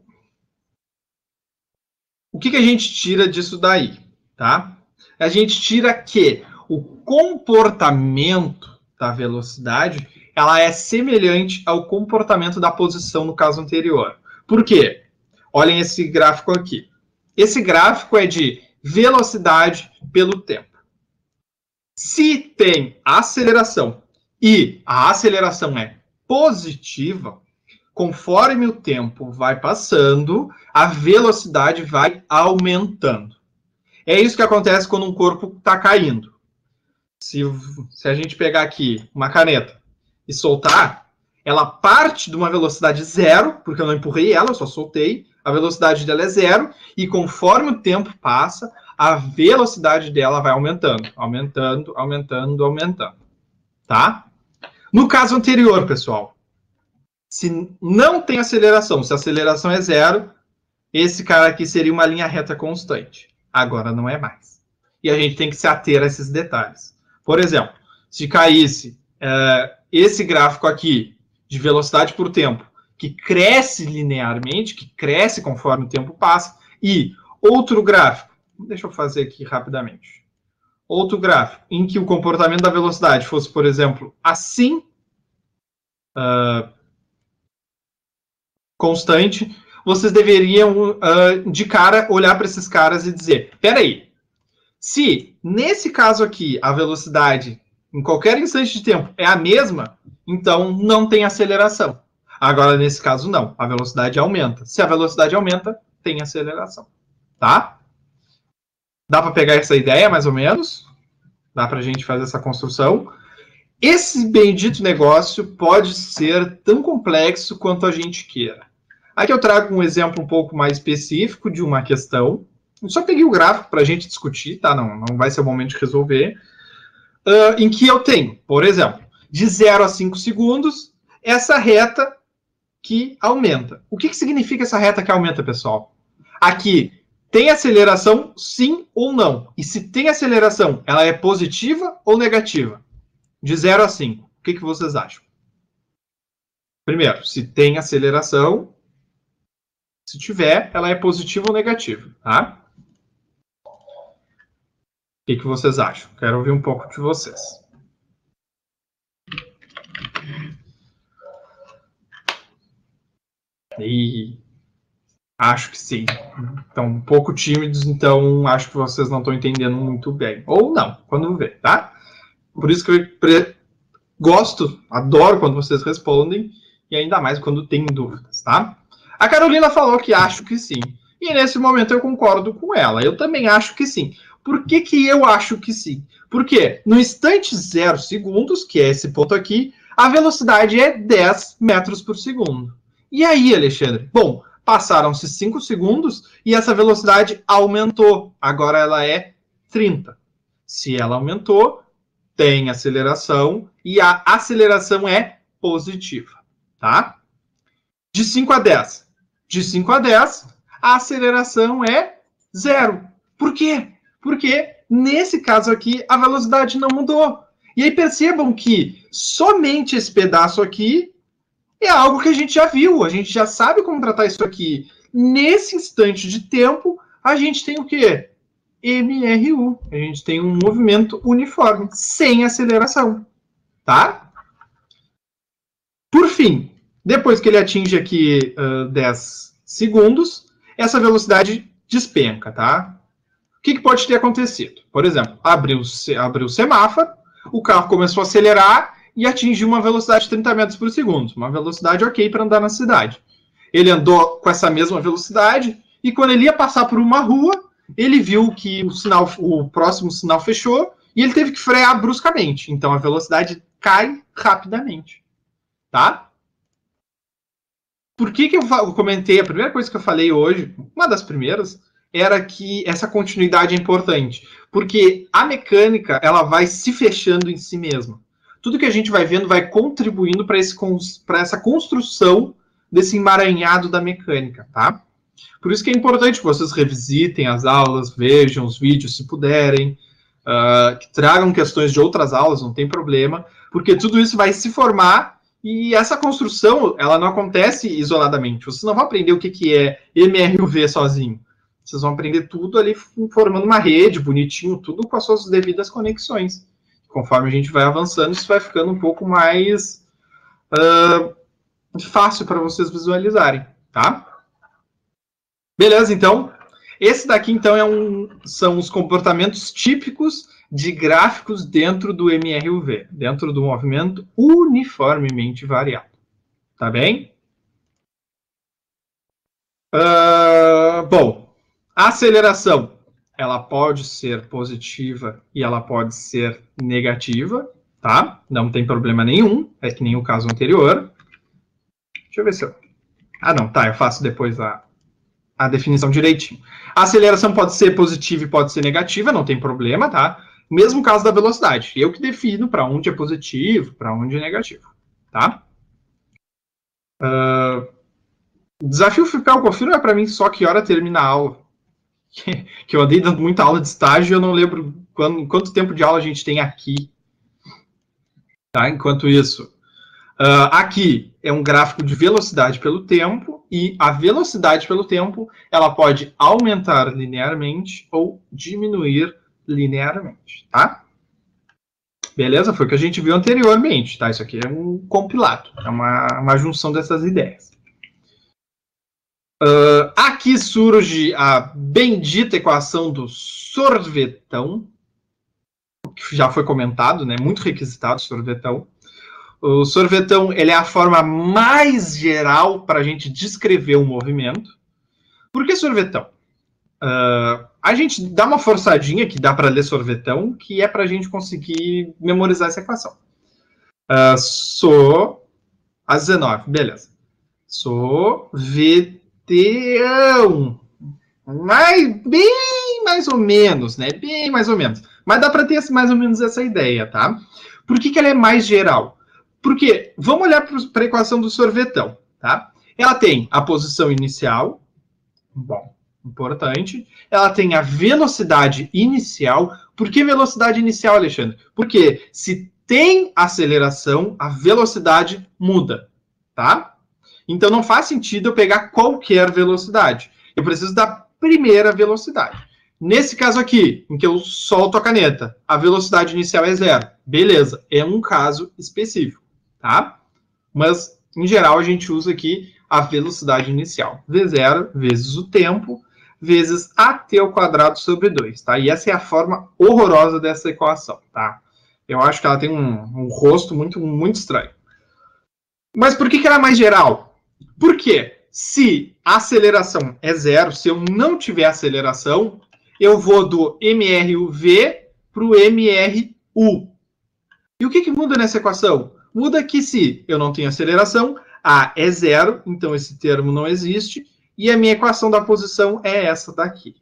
S1: o que a gente tira disso daí, tá? A gente tira que o comportamento da velocidade, ela é semelhante ao comportamento da posição no caso anterior. Por quê? Olhem esse gráfico aqui. Esse gráfico é de velocidade pelo tempo. Se tem aceleração e a aceleração é positiva, conforme o tempo vai passando, a velocidade vai aumentando. É isso que acontece quando um corpo está caindo. Se a gente pegar aqui uma caneta e soltar, ela parte de uma velocidade 0, porque eu não empurrei ela, eu só soltei. A velocidade dela é 0, e conforme o tempo passa, a velocidade dela vai aumentando, aumentando, aumentando, aumentando. Tá? No caso anterior, pessoal, se não tem aceleração, se a aceleração é 0, esse cara aqui seria uma linha reta constante. Agora não é mais. E a gente tem que se ater a esses detalhes. Por exemplo, se caísse esse gráfico aqui de velocidade por tempo, que cresce linearmente, que cresce conforme o tempo passa, e outro gráfico, deixa eu fazer aqui rapidamente, outro gráfico em que o comportamento da velocidade fosse, por exemplo, assim, constante, vocês deveriam, de cara, olhar para esses caras e dizer, peraí, se nesse caso aqui a velocidade em qualquer instante de tempo é a mesma, então não tem aceleração. Agora, nesse caso, não. A velocidade aumenta. Se a velocidade aumenta, tem aceleração. Tá? Dá para pegar essa ideia, mais ou menos? Dá para a gente fazer essa construção? Esse bendito negócio pode ser tão complexo quanto a gente queira. Aqui eu trago um exemplo um pouco mais específico de uma questão. Eu só peguei o gráfico para a gente discutir, tá? Não vai ser o momento de resolver. Em que eu tenho, por exemplo, de 0 a 5 segundos, essa reta que aumenta. O que significa essa reta que aumenta, pessoal? Aqui, tem aceleração, sim ou não? E se tem aceleração, ela é positiva ou negativa? De 0 a 5. O que vocês acham? Primeiro, se tem aceleração, se tiver, ela é positiva ou negativa, tá? O que vocês acham? Quero ouvir um pouco de vocês. E acho que sim. Estão um pouco tímidos, então acho que vocês não estão entendendo muito bem. Ou não, quando ver, tá? Por isso que eu gosto, adoro quando vocês respondem, e ainda mais quando tem dúvidas, tá? A Carolina falou que acho que sim. E nesse momento eu concordo com ela. Eu também acho que sim. Por que eu acho que sim? Porque no instante 0 segundos, que é esse ponto aqui, a velocidade é 10 metros por segundo. E aí, Alexandre? Bom, passaram-se 5 segundos e essa velocidade aumentou. Agora ela é 30. Se ela aumentou, tem aceleração e a aceleração é positiva, tá? De 5 a 10. De 5 a 10, a aceleração é 0. Por quê? Porque, nesse caso aqui, a velocidade não mudou. E aí percebam que somente esse pedaço aqui é algo que a gente já viu. A gente já sabe como tratar isso aqui. Nesse instante de tempo, a gente tem o quê? MRU. A gente tem um movimento uniforme, sem aceleração. Tá? Por fim, depois que ele atinge aqui 10 segundos, essa velocidade despenca, tá? O que pode ter acontecido? Por exemplo, abriu o semáforo, o carro começou a acelerar e atingiu uma velocidade de 30 metros por segundo. Uma velocidade ok para andar na cidade. Ele andou com essa mesma velocidade e quando ele ia passar por uma rua, ele viu que o próximo sinal fechou e ele teve que frear bruscamente. Então a velocidade cai rapidamente. Tá? Por que eu comentei? A primeira coisa que eu falei hoje, uma das primeiras, era que essa continuidade é importante, porque a mecânica ela vai se fechando em si mesma. Tudo que a gente vai vendo vai contribuindo para essa construção desse emaranhado da mecânica, tá? Por isso que é importante que vocês revisitem as aulas, vejam os vídeos se puderem, que tragam questões de outras aulas, não tem problema, porque tudo isso vai se formar e essa construção ela não acontece isoladamente. Vocês não vão aprender o que é MRUV sozinho. Vocês vão aprender tudo ali formando uma rede, bonitinho, tudo com as suas devidas conexões. Conforme a gente vai avançando, isso vai ficando um pouco mais fácil para vocês visualizarem, tá? Beleza, então. Esse daqui, então, são os comportamentos típicos de gráficos dentro do MRUV, dentro do movimento uniformemente variado. Tá bem? Bom, a aceleração, ela pode ser positiva e ela pode ser negativa, tá? Não tem problema nenhum, é que nem o caso anterior. Deixa eu ver se eu... Ah, não, tá, eu faço depois a definição direitinho. A aceleração pode ser positiva e pode ser negativa, não tem problema, tá? Mesmo caso da velocidade. Eu que defino para onde é positivo, para onde é negativo, tá? Desafio FIPEL-COFI não é para mim só que hora termina a aula. Que eu andei dando muita aula de estágio e eu não lembro quanto tempo de aula a gente tem aqui. Tá? Enquanto isso, Aqui é um gráfico de velocidade pelo tempo, e a velocidade pelo tempo ela pode aumentar linearmente ou diminuir linearmente, tá? Beleza? Foi o que a gente viu anteriormente, tá? Isso aqui é um compilado, é uma junção dessas ideias. Aqui surge a bendita equação do sorvetão, que já foi comentado, né? Muito requisitado o sorvetão. O sorvetão ele é a forma mais geral para a gente descrever um movimento. Por que sorvetão? A gente dá uma forçadinha que dá para ler sorvetão, que é para a gente conseguir memorizar essa equação. Às 19, beleza. Sorvetão. Bem mais ou menos, né? Bem mais ou menos. Mas dá para ter mais ou menos essa ideia, tá? Por que ela é mais geral? Porque, vamos olhar para a equação do sorvetão, tá? Ela tem a posição inicial, bom, importante. Ela tem a velocidade inicial. Por que velocidade inicial, Alexandre? Porque se tem aceleração, a velocidade muda, tá? Então não faz sentido eu pegar qualquer velocidade. Eu preciso da primeira velocidade. Nesse caso aqui, em que eu solto a caneta, a velocidade inicial é 0. Beleza, é um caso específico. Tá? Mas, em geral, a gente usa aqui a velocidade inicial. V0 vezes o tempo, vezes AT ao quadrado sobre 2. Tá? E essa é a forma horrorosa dessa equação. Tá? Eu acho que ela tem um rosto muito, muito estranho. Mas por que ela é mais geral? Porque se a aceleração é 0, se eu não tiver aceleração, eu vou do MRUV para o MRU. E o que muda nessa equação? Muda que se eu não tenho aceleração, A é 0, então esse termo não existe, e a minha equação da posição é essa daqui.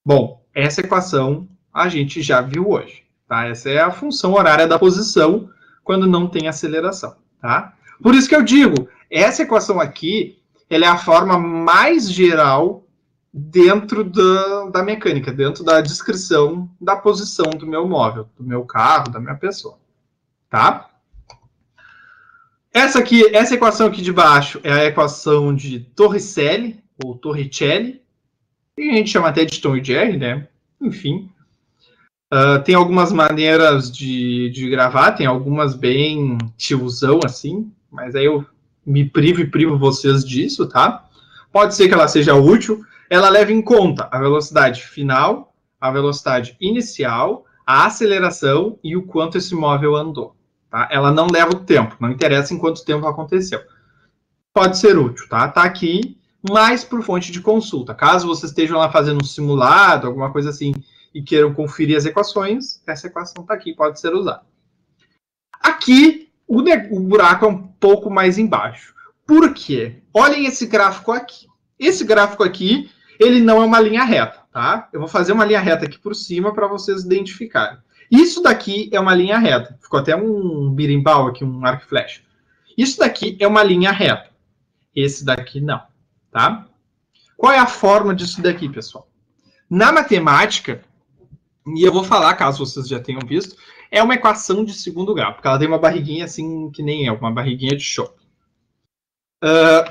S1: Bom, essa equação a gente já viu hoje. Tá? Essa é a função horária da posição quando não tem aceleração. Tá? Por isso que eu digo, essa equação aqui ela é a forma mais geral dentro da mecânica, dentro da descrição da posição do meu móvel, do meu carro, da minha pessoa. Tá? Essa equação aqui de baixo é a equação de Torricelli, ou Torricelli, e a gente chama até de Tom e Jerry, né? Enfim. Tem algumas maneiras de gravar, tem algumas bem tiozão, assim, mas aí eu me privo vocês disso, tá? Pode ser que ela seja útil. Ela leva em conta a velocidade final, a velocidade inicial, a aceleração e o quanto esse móvel andou. Tá? Ela não leva o tempo, não interessa em quanto tempo aconteceu. Pode ser útil, tá? Tá aqui, mais por fonte de consulta. Caso vocês estejam lá fazendo um simulado, alguma coisa assim, e queiram conferir as equações, essa equação tá aqui, pode ser usada. Aqui, o buraco é um pouco mais embaixo. Por quê? Olhem esse gráfico aqui. Esse gráfico aqui, ele não é uma linha reta, tá? Eu vou fazer uma linha reta aqui por cima para vocês identificarem. Isso daqui é uma linha reta. Ficou até um birimbau aqui, um arco e flecha. Isso daqui é uma linha reta. Esse daqui não, tá? Qual é a forma disso daqui, pessoal? Na matemática, e eu vou falar, caso vocês já tenham visto, é uma equação de segundo grau, porque ela tem uma barriguinha assim, que nem uma barriguinha de chope.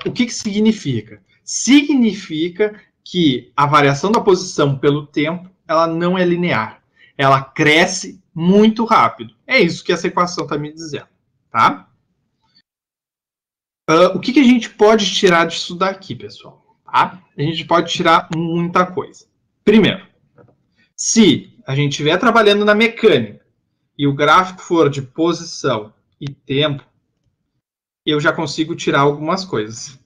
S1: O que significa? Significa que a variação da posição pelo tempo, ela não é linear. Ela cresce muito rápido. É isso que essa equação está me dizendo, tá? O que a gente pode tirar disso daqui, pessoal? Tá? A gente pode tirar muita coisa. Primeiro, se a gente estiver trabalhando na mecânica e o gráfico for de posição e tempo, eu já consigo tirar algumas coisas.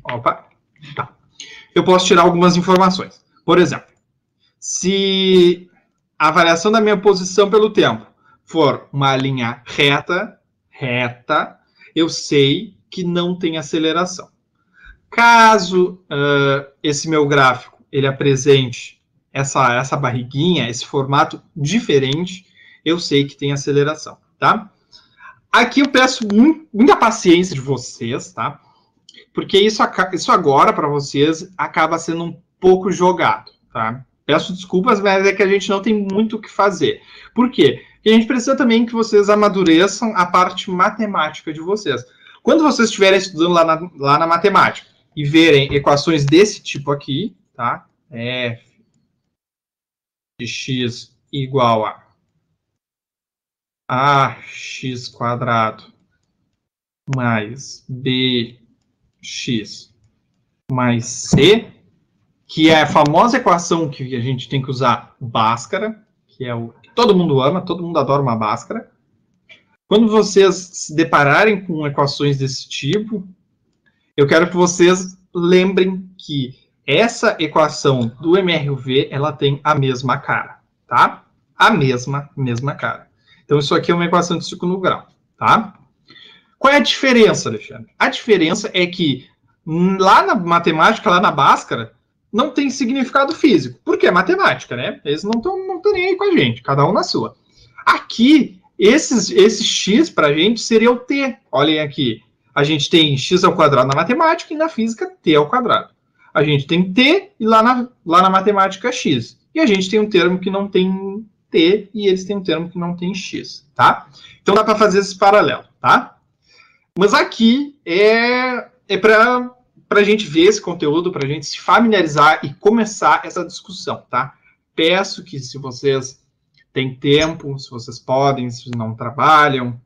S1: Opa, tá. Eu posso tirar algumas informações. Por exemplo, se a variação da minha posição pelo tempo for uma linha reta, eu sei que não tem aceleração. Caso esse meu gráfico ele apresente essa barriguinha, esse formato diferente, eu sei que tem aceleração, tá? Aqui eu peço muita paciência de vocês, tá? Porque isso agora, para vocês, acaba sendo um pouco jogado, tá? Peço desculpas, mas é que a gente não tem muito o que fazer. Por quê? E a gente precisa também que vocês amadureçam a parte matemática de vocês. Quando vocês estiverem estudando lá na matemática e verem equações desse tipo aqui, tá? F de x igual a ax quadrado mais bx mais c, que é a famosa equação que a gente tem que usar Bhaskara, que é o que todo mundo ama, todo mundo adora uma Bhaskara. Quando vocês se depararem com equações desse tipo, eu quero que vocês lembrem que essa equação do MRUV, ela tem a mesma cara, tá? A mesma cara. Então, isso aqui é uma equação de segundo grau, tá? Qual é a diferença, Alexandre? A diferença é que lá na matemática, lá na Bhaskara, não tem significado físico. Porque é matemática, né? Eles não estão nem aí com a gente, cada um na sua. Aqui, esse x para a gente seria o t. Olhem aqui. A gente tem x ao quadrado na matemática e na física t ao quadrado. A gente tem t e lá na matemática x. E a gente tem um termo que não tem t e eles têm um termo que não tem x, tá? Então dá para fazer esse paralelo, tá? Mas aqui é para a gente ver esse conteúdo, para a gente se familiarizar e começar essa discussão, tá? Peço que se vocês têm tempo, se vocês podem, se não trabalham,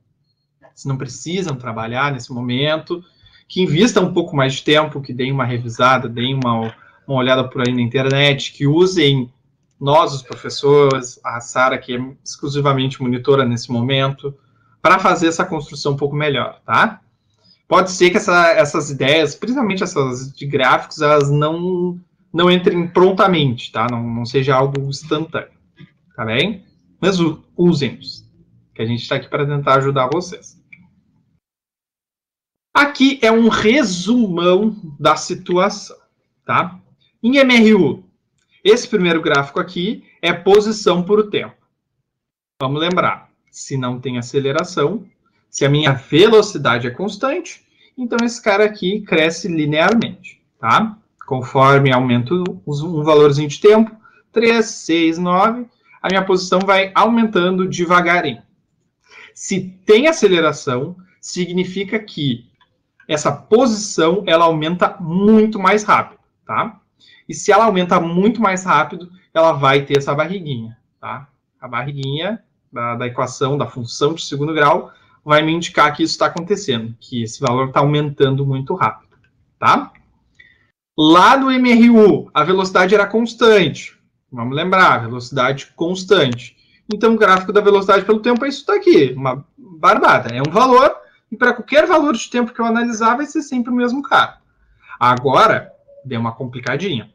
S1: se não precisam trabalhar nesse momento, que invistam um pouco mais de tempo, que deem uma revisada, deem uma olhada por aí na internet, que usem nós, os professores, a Sara, que é exclusivamente monitora nesse momento, para fazer essa construção um pouco melhor, tá? Pode ser que essas ideias, principalmente essas de gráficos, elas não entrem prontamente, tá? Não seja algo instantâneo, tá bem? Mas usem-os, que a gente está aqui para tentar ajudar vocês. Aqui é um resumão da situação, tá? Em MRU, esse primeiro gráfico aqui é posição por tempo. Vamos lembrar, se não tem aceleração, se a minha velocidade é constante, então esse cara aqui cresce linearmente, tá? Conforme aumento um valorzinho de tempo, 3, 6, 9, a minha posição vai aumentando devagarinho. Se tem aceleração, significa que essa posição ela aumenta muito mais rápido, tá? E se ela aumenta muito mais rápido, ela vai ter essa barriguinha, tá? A barriguinha da equação, da função de segundo grau, vai me indicar que isso está acontecendo, que esse valor está aumentando muito rápido, tá? Lá no MRU, a velocidade era constante. Vamos lembrar, velocidade constante. Então, o gráfico da velocidade pelo tempo é isso daqui, uma barbada. É um valor, e para qualquer valor de tempo que eu analisar, vai ser sempre o mesmo cara. Agora, deu uma complicadinha.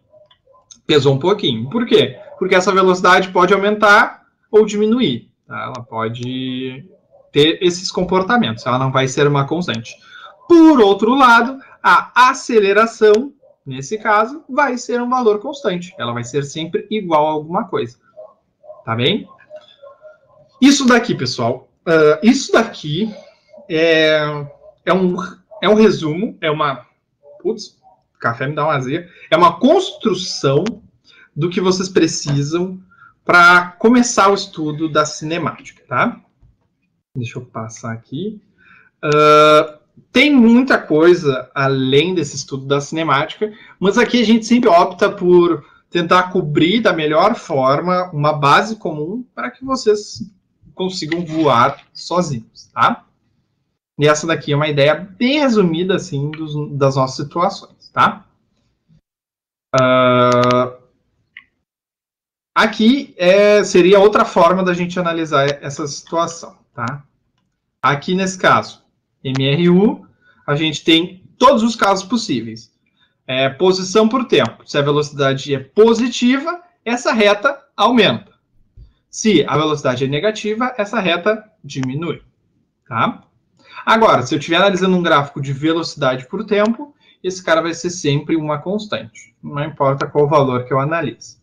S1: Pesou um pouquinho. Por quê? Porque essa velocidade pode aumentar ou diminuir. Tá? Ela pode ter esses comportamentos. Ela não vai ser uma constante. Por outro lado, a aceleração, nesse caso, vai ser um valor constante. Ela vai ser sempre igual a alguma coisa. Tá bem? Isso daqui, pessoal. Isso daqui é um resumo, é uma... Putz, café me dá uma azia. É uma construção do que vocês precisam para começar o estudo da cinemática, tá? Deixa eu passar aqui. Tem muita coisa além desse estudo da cinemática, mas aqui a gente sempre opta por tentar cobrir da melhor forma uma base comum para que vocês consigam voar sozinhos, tá? E essa daqui é uma ideia bem resumida, assim, das nossas situações, tá? Aqui seria outra forma da gente analisar essa situação, tá? Aqui nesse caso, MRU, a gente tem todos os casos possíveis. Posição por tempo. Se a velocidade é positiva, essa reta aumenta. Se a velocidade é negativa, essa reta diminui, tá? Agora, se eu estiver analisando um gráfico de velocidade por tempo, esse cara vai ser sempre uma constante. Não importa qual valor que eu analise.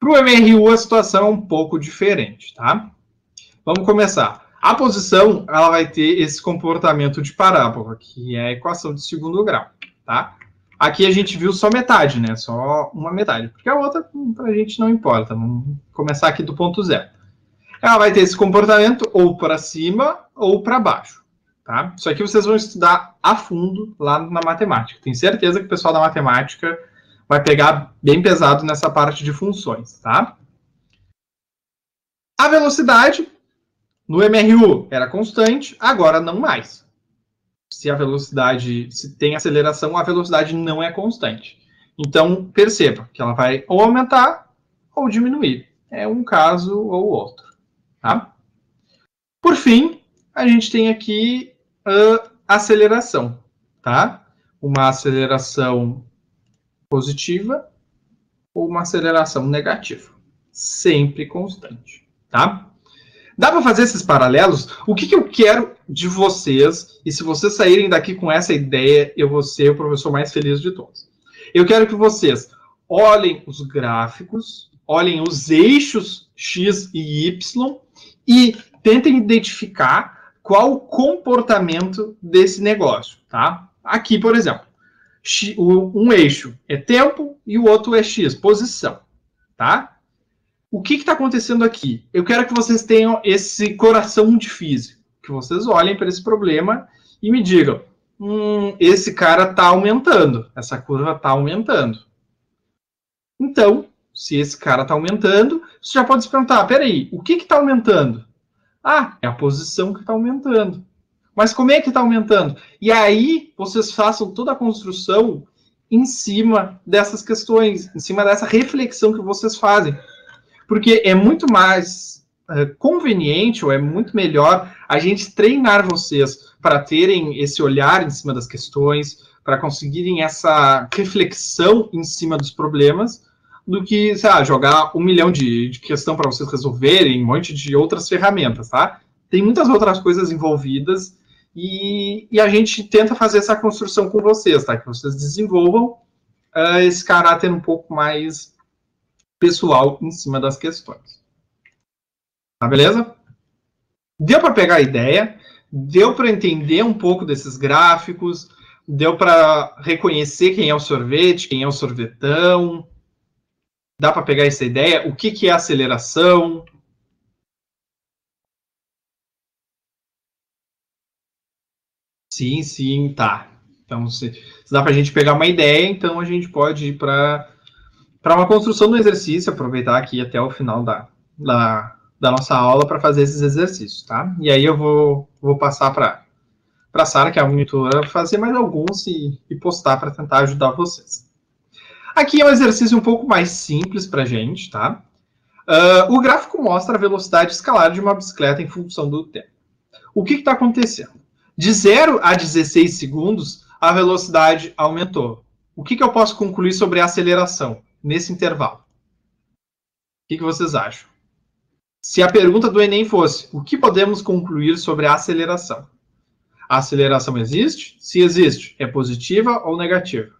S1: Para o MRU, a situação é um pouco diferente, tá? Vamos começar. A posição, ela vai ter esse comportamento de parábola, que é a equação de segundo grau, tá? Aqui a gente viu só metade, né? Só uma metade, porque a outra, para a gente, não importa. Vamos começar aqui do ponto zero. ela vai ter esse comportamento ou para cima ou para baixo. Tá? Isso aqui vocês vão estudar a fundo lá na matemática. Tenho certeza que o pessoal da matemática vai pegar bem pesado nessa parte de funções. Tá? A velocidade no MRU era constante, agora não mais. Se a velocidade, se tem aceleração, a velocidade não é constante. Então, perceba que ela vai ou aumentar ou diminuir. É um caso ou outro. Tá? Por fim, a gente tem aqui a aceleração. Tá? Uma aceleração positiva ou uma aceleração negativa. Sempre constante. Tá? Dá para fazer esses paralelos? O que eu quero de vocês, e se vocês saírem daqui com essa ideia, eu vou ser o professor mais feliz de todos. Eu quero que vocês olhem os gráficos, olhem os eixos X e Y e tentem identificar qual o comportamento desse negócio. Tá? Aqui, por exemplo, um eixo é tempo e o outro é X, posição. Tá? O que está acontecendo aqui? Eu quero que vocês tenham esse coração de físico, que vocês olhem para esse problema e me digam, esse cara está aumentando, essa curva está aumentando. Então, se esse cara está aumentando, você já pode se perguntar, peraí, o que está aumentando? Ah, é a posição que está aumentando. Mas como é que está aumentando? E aí, vocês façam toda a construção em cima dessas questões, em cima dessa reflexão que vocês fazem. Porque é muito mais conveniente, ou é muito melhor a gente treinar vocês para terem esse olhar em cima das questões, para conseguirem essa reflexão em cima dos problemas, do que, sei lá, jogar 1 milhão de questão para vocês resolverem, um monte de outras ferramentas, tá? Tem muitas outras coisas envolvidas e a gente tenta fazer essa construção com vocês, tá? Que vocês desenvolvam esse caráter um pouco mais pessoal em cima das questões. Tá, beleza? Deu para pegar a ideia? Deu para entender um pouco desses gráficos? Deu para reconhecer quem é o sorvete, quem é o sorvetão? Dá para pegar essa ideia? O que é aceleração? Sim, sim, tá. Então, se dá para a gente pegar uma ideia, então a gente pode ir para uma construção do exercício, aproveitar aqui até o final da nossa aula para fazer esses exercícios, tá? E aí eu vou passar para a Sara, que é a monitora, fazer mais alguns e postar para tentar ajudar vocês. Aqui é um exercício um pouco mais simples para a gente, tá? O gráfico mostra a velocidade escalar de uma bicicleta em função do tempo. O que está acontecendo? De 0 a 16 segundos, a velocidade aumentou. O que eu posso concluir sobre a aceleração nesse intervalo? O que vocês acham? Se a pergunta do Enem fosse, o que podemos concluir sobre a aceleração? A aceleração existe? Se existe, é positiva ou negativa?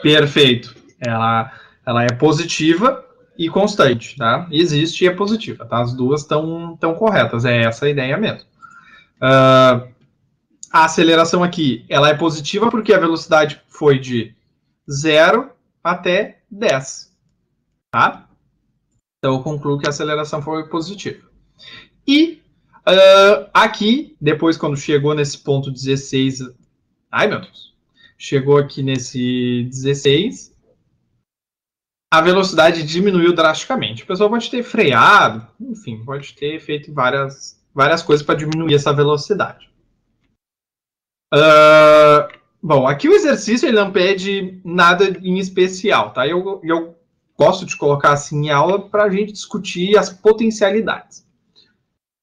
S1: Perfeito. Ela é positiva e constante, tá? Existe e é positiva, tá? As duas estão corretas, é essa a ideia mesmo. A aceleração aqui, ela é positiva porque a velocidade foi de 0 até 10, tá? Então eu concluo que a aceleração foi positiva. E aqui, depois quando chegou nesse ponto 16, ai meu Deus, chegou aqui nesse 16, a velocidade diminuiu drasticamente. O pessoal pode ter freado, enfim, pode ter feito várias coisas para diminuir essa velocidade. Bom, aqui o exercício ele não pede nada em especial, tá? Eu gosto de colocar assim em aula para a gente discutir as potencialidades.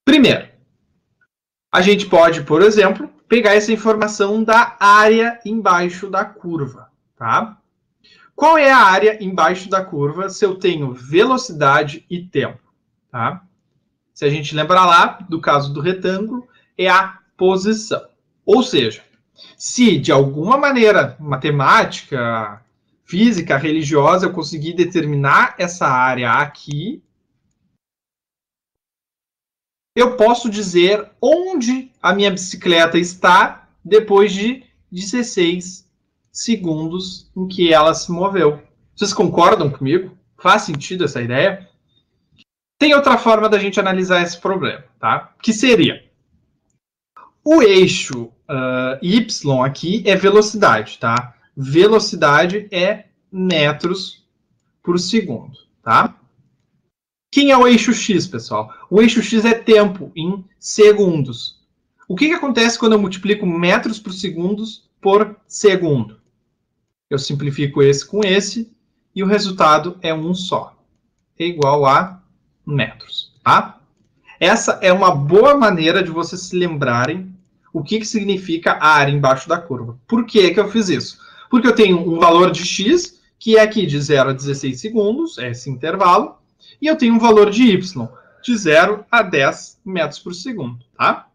S1: Primeiro, a gente pode, por exemplo, pegar essa informação da área embaixo da curva, tá? Qual é a área embaixo da curva se eu tenho velocidade e tempo, tá? Se a gente lembrar lá, do caso do retângulo, é a posição. Ou seja, se de alguma maneira, matemática, física, religiosa, eu conseguir determinar essa área aqui, eu posso dizer onde a minha bicicleta está depois de 16 segundos em que ela se moveu. Vocês concordam comigo? Faz sentido essa ideia? Tem outra forma da gente analisar esse problema, tá? Que seria o eixo Y aqui é velocidade, tá? Velocidade é metros por segundo, tá? Quem é o eixo X, pessoal? O eixo X é tempo em segundos. O que acontece quando eu multiplico metros por segundos por segundo? Eu simplifico esse com esse e o resultado é um só. É igual a metros, tá? Essa é uma boa maneira de vocês se lembrarem o que significa a área embaixo da curva. Por que eu fiz isso? Porque eu tenho um valor de x, que é aqui de 0 a 16 segundos, é esse intervalo, e eu tenho um valor de y, de 0 a 10 metros por segundo, tá?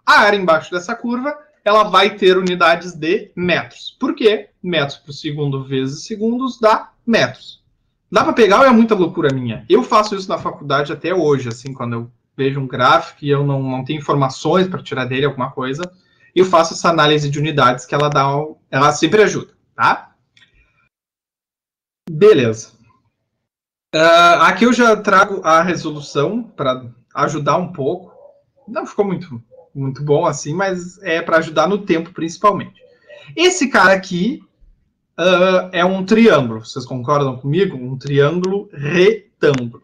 S1: A área embaixo dessa curva, ela vai ter unidades de metros. Por quê? Metros por segundo vezes segundos dá metros. Dá para pegar ou é muita loucura minha? Eu faço isso na faculdade até hoje, assim, quando eu vejo um gráfico e eu não tenho informações para tirar dele alguma coisa, eu faço essa análise de unidades que ela sempre ajuda, tá? Beleza. Aqui eu já trago a resolução para ajudar um pouco. Não ficou muito bom assim, mas é para ajudar no tempo principalmente. Esse cara aqui é um triângulo. Vocês concordam comigo? Um triângulo retângulo.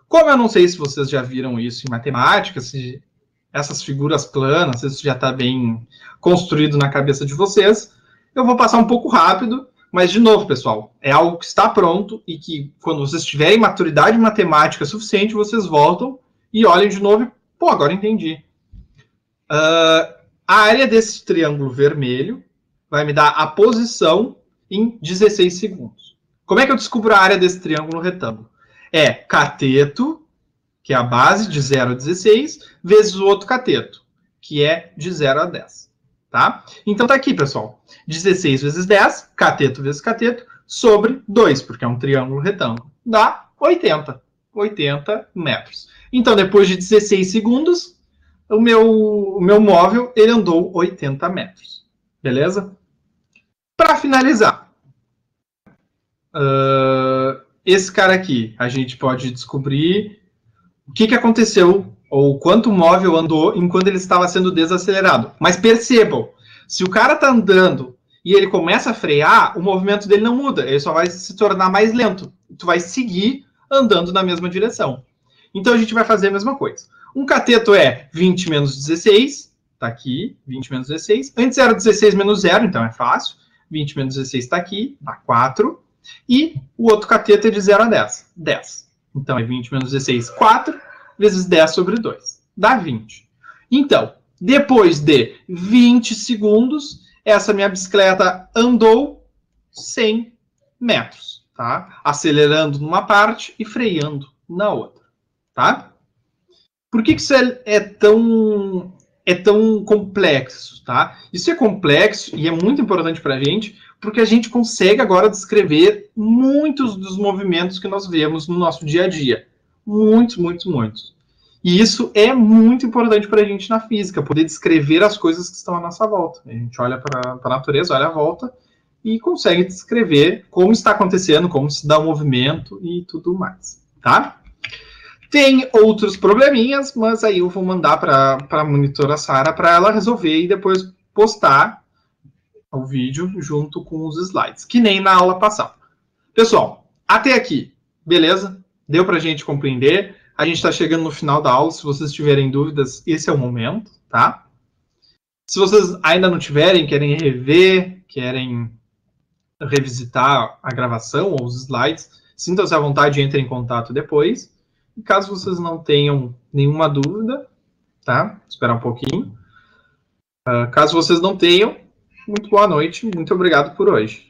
S1: Como eu não sei se vocês já viram isso em matemática, se essas figuras planas, se isso já está bem construído na cabeça de vocês, eu vou passar um pouco rápido, mas, de novo, pessoal, é algo que está pronto e que, quando vocês tiverem maturidade matemática suficiente, vocês voltam e olhem de novo e, pô, agora entendi. A área desse triângulo vermelho vai me dar a posição em 16 segundos. Como é que eu descubro a área desse triângulo retângulo? É cateto, que é a base de 0 a 16, vezes o outro cateto, que é de 0 a 10. Tá? Então tá aqui, pessoal. 16 vezes 10, cateto vezes cateto, sobre 2, porque é um triângulo retângulo. Dá 80. 80 metros. Então, depois de 16 segundos, o meu móvel ele andou 80 metros. Beleza? Para finalizar, esse cara aqui, a gente pode descobrir o que aconteceu ou quanto o móvel andou enquanto ele estava sendo desacelerado. Mas percebam, se o cara está andando e ele começa a frear, o movimento dele não muda, ele só vai se tornar mais lento. Tu vai seguir andando na mesma direção. Então a gente vai fazer a mesma coisa. Um cateto é 20 menos 16, está aqui, 20 menos 16. Antes era 16 menos 0, então é fácil. 20 menos 16 está aqui, dá 4. E o outro cateto é de 0 a 10, 10. Então é 20 menos 16, 4, vezes 10 sobre 2, dá 20. Então, depois de 20 segundos, essa minha bicicleta andou 100 metros, tá? Acelerando numa parte e freando na outra, tá? Por que isso é tão complexo, tá? Isso é complexo e é muito importante para a gente, porque a gente consegue agora descrever muitos dos movimentos que nós vemos no nosso dia a dia. Muitos. E isso é muito importante para a gente na física, poder descrever as coisas que estão à nossa volta. A gente olha para a natureza, olha à volta e consegue descrever como está acontecendo, como se dá o movimento e tudo mais, tá? Tem outros probleminhas, mas aí eu vou mandar para a monitora Sara para ela resolver e depois postar o vídeo junto com os slides, que nem na aula passada. Pessoal, até aqui, beleza? Deu para a gente compreender? A gente está chegando no final da aula. Se vocês tiverem dúvidas, esse é o momento, tá? Se vocês ainda não tiverem, querem rever, querem revisitar a gravação ou os slides, sintam-se à vontade e entrem em contato depois. E caso vocês não tenham nenhuma dúvida, tá? Vou esperar um pouquinho. Caso vocês não tenham, muito boa noite, muito obrigado por hoje.